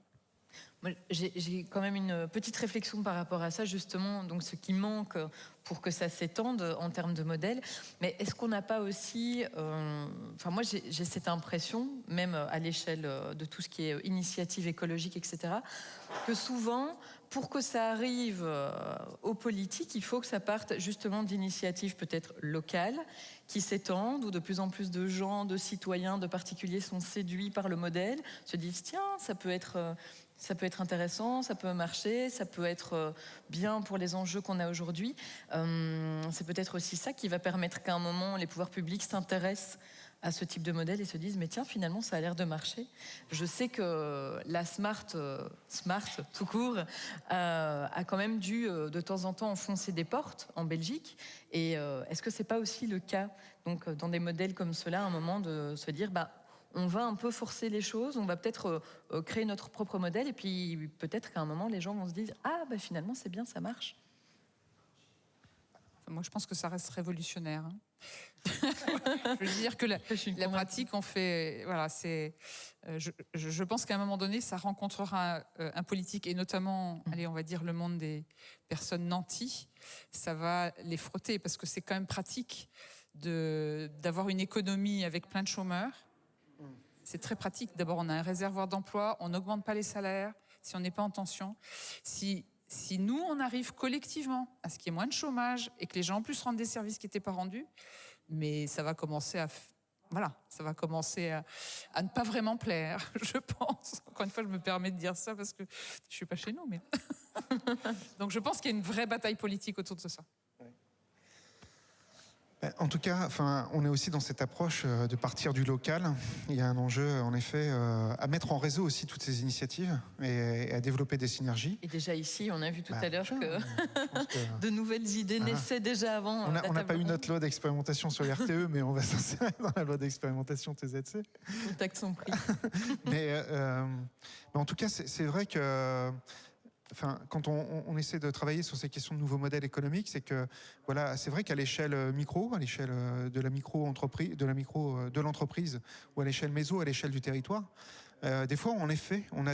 Speaker 2: J'ai quand même une petite réflexion par rapport à ça, justement, donc ce qui manque pour que ça s'étende en termes de modèle. Mais est-ce qu'on n'a pas aussi... Enfin, moi, j'ai cette impression, même à l'échelle de tout ce qui est initiative écologique, etc., que souvent, pour que ça arrive aux politiques, il faut que ça parte justement d'initiatives peut-être locales, qui s'étendent, où de plus en plus de gens, de citoyens, de particuliers sont séduits par le modèle, se disent, tiens, ça peut être intéressant, ça peut marcher, ça peut être bien pour les enjeux qu'on a aujourd'hui. C'est peut-être aussi ça qui va permettre qu'à un moment, les pouvoirs publics s'intéressent à ce type de modèle et se disent, mais tiens, finalement, ça a l'air de marcher. Je sais que la Smart tout court, a quand même dû, de temps en temps, enfoncer des portes en Belgique. Et est-ce que c'est pas aussi le cas, donc, dans des modèles comme cela, à un moment, de se dire, on va un peu forcer les choses, on va peut-être créer notre propre modèle, et puis peut-être qu'à un moment, les gens vont se dire « Ah, finalement, c'est bien, ça marche ».
Speaker 4: Moi, je pense que ça reste révolutionnaire. Hein. Je veux dire que la pratique, on fait... Voilà, c'est... Je pense qu'à un moment donné, ça rencontrera un politique, et notamment, allez, on va dire, le monde des personnes nanties, ça va les frotter, parce que c'est quand même pratique d'avoir une économie avec plein de chômeurs. C'est très pratique. D'abord, on a un réservoir d'emploi, on n'augmente pas les salaires si on n'est pas en tension. Si nous, on arrive collectivement à ce qu'il y ait moins de chômage et que les gens en plus rendent des services qui n'étaient pas rendus, mais ça va commencer à ne pas vraiment plaire, je pense. Encore une fois, je me permets de dire ça parce que je ne suis pas chez nous. Mais donc je pense qu'il y a une vraie bataille politique autour de ça.
Speaker 5: En tout cas, on est aussi dans cette approche de partir du local. Il y a un enjeu, en effet, à mettre en réseau aussi toutes ces initiatives et à développer des synergies.
Speaker 2: Et déjà ici, on a vu tout à l'heure que de nouvelles idées naissaient déjà avant.
Speaker 5: On n'a pas eu notre loi d'expérimentation sur l'RTE, mais on va s'insérer dans la loi d'expérimentation TZC.
Speaker 2: Contacts sont pris.
Speaker 5: Mais en tout cas, c'est vrai que quand on essaie de travailler sur ces questions de nouveaux modèles économiques, c'est que voilà, c'est vrai qu'à l'échelle micro, à l'échelle de la micro-entreprise, de l'entreprise, ou à l'échelle méso, à l'échelle du territoire, des fois, en effet, on a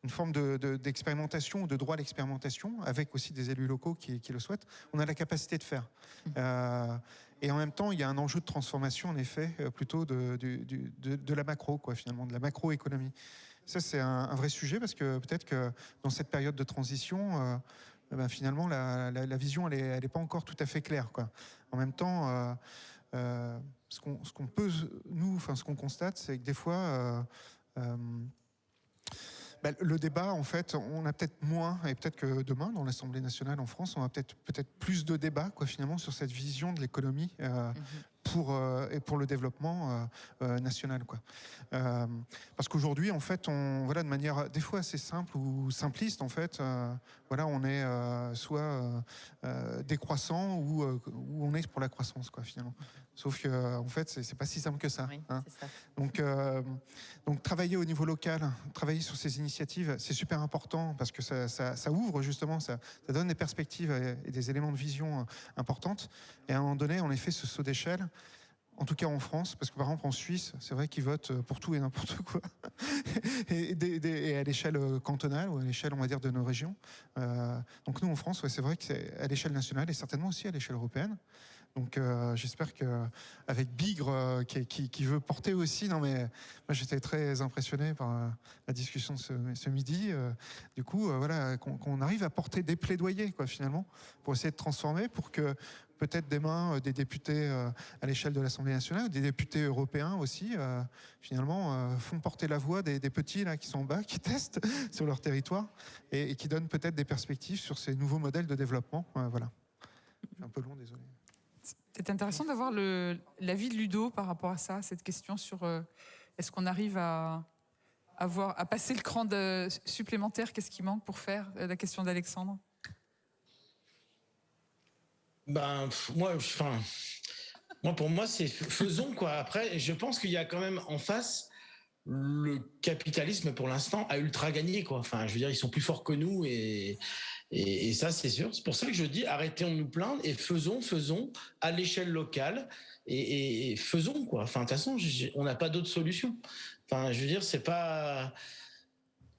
Speaker 5: une forme d'expérimentation ou de droit à l'expérimentation, avec aussi des élus locaux qui le souhaitent. On a la capacité de faire. Et en même temps, il y a un enjeu de transformation, en effet, plutôt de la macro, quoi, finalement, de la macroéconomie. Ça, c'est un vrai sujet, parce que peut-être que dans cette période de transition, finalement, la vision, elle est pas encore tout à fait claire, quoi. En même temps, ce qu'on constate, c'est que des fois, le débat, en fait, on a peut-être moins, et peut-être que demain, dans l'Assemblée nationale en France, on a peut-être plus de débats, quoi, finalement, sur cette vision de l'économie et pour le développement national, quoi. Parce qu'aujourd'hui, en fait, de manière des fois assez simple ou simpliste, en fait, on est soit décroissant ou on est pour la croissance, quoi, finalement. Sauf que, en fait, c'est pas si simple que ça.
Speaker 2: Oui,
Speaker 5: hein.
Speaker 2: c'est ça.
Speaker 5: Donc, travailler au niveau local, travailler sur ces initiatives, c'est super important, parce que ça ouvre justement, ça donne des perspectives et des éléments de vision importantes. Et à un moment donné, en effet, ce saut d'échelle, en tout cas en France, parce que par exemple en Suisse, c'est vrai qu'ils votent pour tout et n'importe quoi, et à l'échelle cantonale ou à l'échelle, on va dire, de nos régions. Donc nous en France, c'est vrai que c'est à l'échelle nationale et certainement aussi à l'échelle européenne. Donc j'espère qu'avec Bigre qui veut porter aussi, moi j'étais très impressionné par la discussion de ce midi, du coup qu'on arrive à porter des plaidoyers, quoi, finalement, pour essayer de transformer, pour que peut-être demain des députés à l'échelle de l'Assemblée nationale, des députés européens aussi, finalement font porter la voix des petits là qui sont en bas, qui testent sur leur territoire et qui donnent peut-être des perspectives sur ces nouveaux modèles de développement. Voilà. C'est un peu long, désolé.
Speaker 4: C'est intéressant d'avoir l'avis de Ludo par rapport à ça, cette question sur est-ce qu'on arrive à passer le cran supplémentaire, qu'est-ce qui manque pour faire la question d'Alexandre.
Speaker 3: Pour moi, c'est faisons, quoi. Après, je pense qu'il y a quand même en face le capitalisme, pour l'instant, a ultra gagné, quoi. Enfin, je veux dire, ils sont plus forts que nous et ça, c'est sûr. C'est pour ça que je dis, arrêtons de nous plaindre et faisons à l'échelle locale et faisons, quoi. Enfin, de toute façon, on n'a pas d'autre solution. Enfin, je veux dire, c'est pas...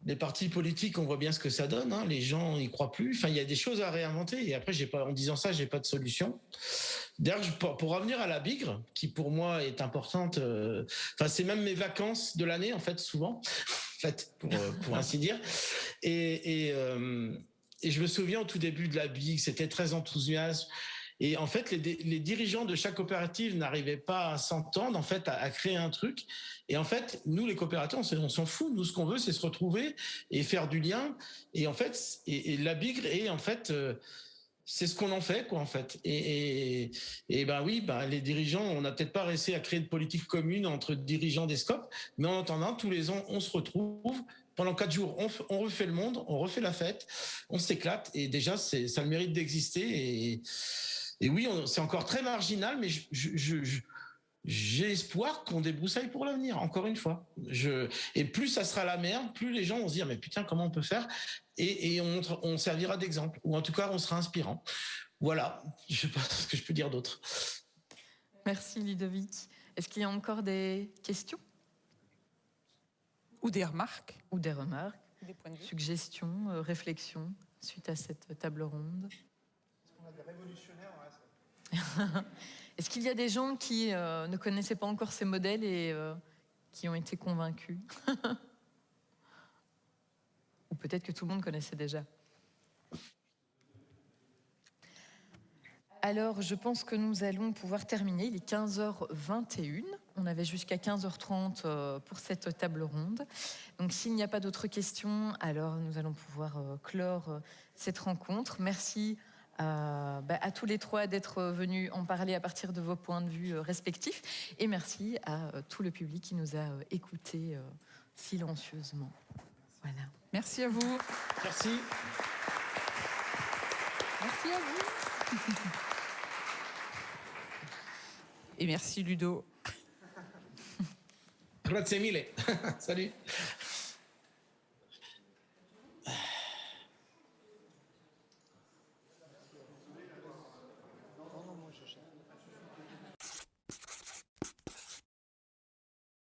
Speaker 3: Les partis politiques, on voit bien ce que ça donne. Hein. Les gens n'y croient plus. Enfin, il y a des choses à réinventer. Et après, en disant ça, j'ai pas de solution. D'ailleurs, pour revenir à la Bigre, qui pour moi est importante. C'est même mes vacances de l'année, en fait, souvent, en fait, pour ainsi dire. Et je me souviens au tout début de la Bigre, c'était très enthousiaste. Et en fait, les dirigeants de chaque coopérative n'arrivaient pas à s'entendre, en fait, à créer un truc. Et en fait, nous, les coopérateurs, on s'en fout. Nous, ce qu'on veut, c'est se retrouver et faire du lien. Et en fait, la Bigre est, en fait, c'est ce qu'on en fait, quoi, en fait. Et les dirigeants, on n'a peut-être pas réussi à créer de politique commune entre dirigeants des scopes, mais en attendant, tous les ans, on se retrouve. Pendant 4 jours, on refait le monde, on refait la fête, on s'éclate. Et déjà, ça a le mérite d'exister. Et oui, c'est encore très marginal, mais j'ai espoir qu'on débroussaille pour l'avenir, encore une fois. Et plus ça sera la merde, plus les gens vont se dire, mais putain, comment on peut faire ? Et on servira d'exemple, ou en tout cas, on sera inspirant. Voilà, je ne sais pas ce que je peux dire d'autre.
Speaker 2: Merci Ludovic. Est-ce qu'il y a encore des questions ?
Speaker 4: Ou des remarques ?
Speaker 2: Ou des remarques,
Speaker 4: des points de vue.
Speaker 2: Suggestions, réflexions suite à cette table ronde ?
Speaker 5: Est-ce qu'on a des révolutionnaires ?
Speaker 2: Est-ce qu'il y a des gens qui ne connaissaient pas encore ces modèles et qui ont été convaincus ? Ou peut-être que tout le monde connaissait déjà. Alors, je pense que nous allons pouvoir terminer. Il est 15h21. On avait jusqu'à 15h30 pour cette table ronde. Donc, s'il n'y a pas d'autres questions, alors nous allons pouvoir clore cette rencontre. Merci à tous les trois d'être venus en parler à partir de vos points de vue respectifs. Et merci à tout le public qui nous a écoutés silencieusement. Voilà.
Speaker 4: Merci à vous.
Speaker 3: Merci.
Speaker 2: Merci à vous.
Speaker 4: Et merci Ludo.
Speaker 3: Grazie mille. Salut.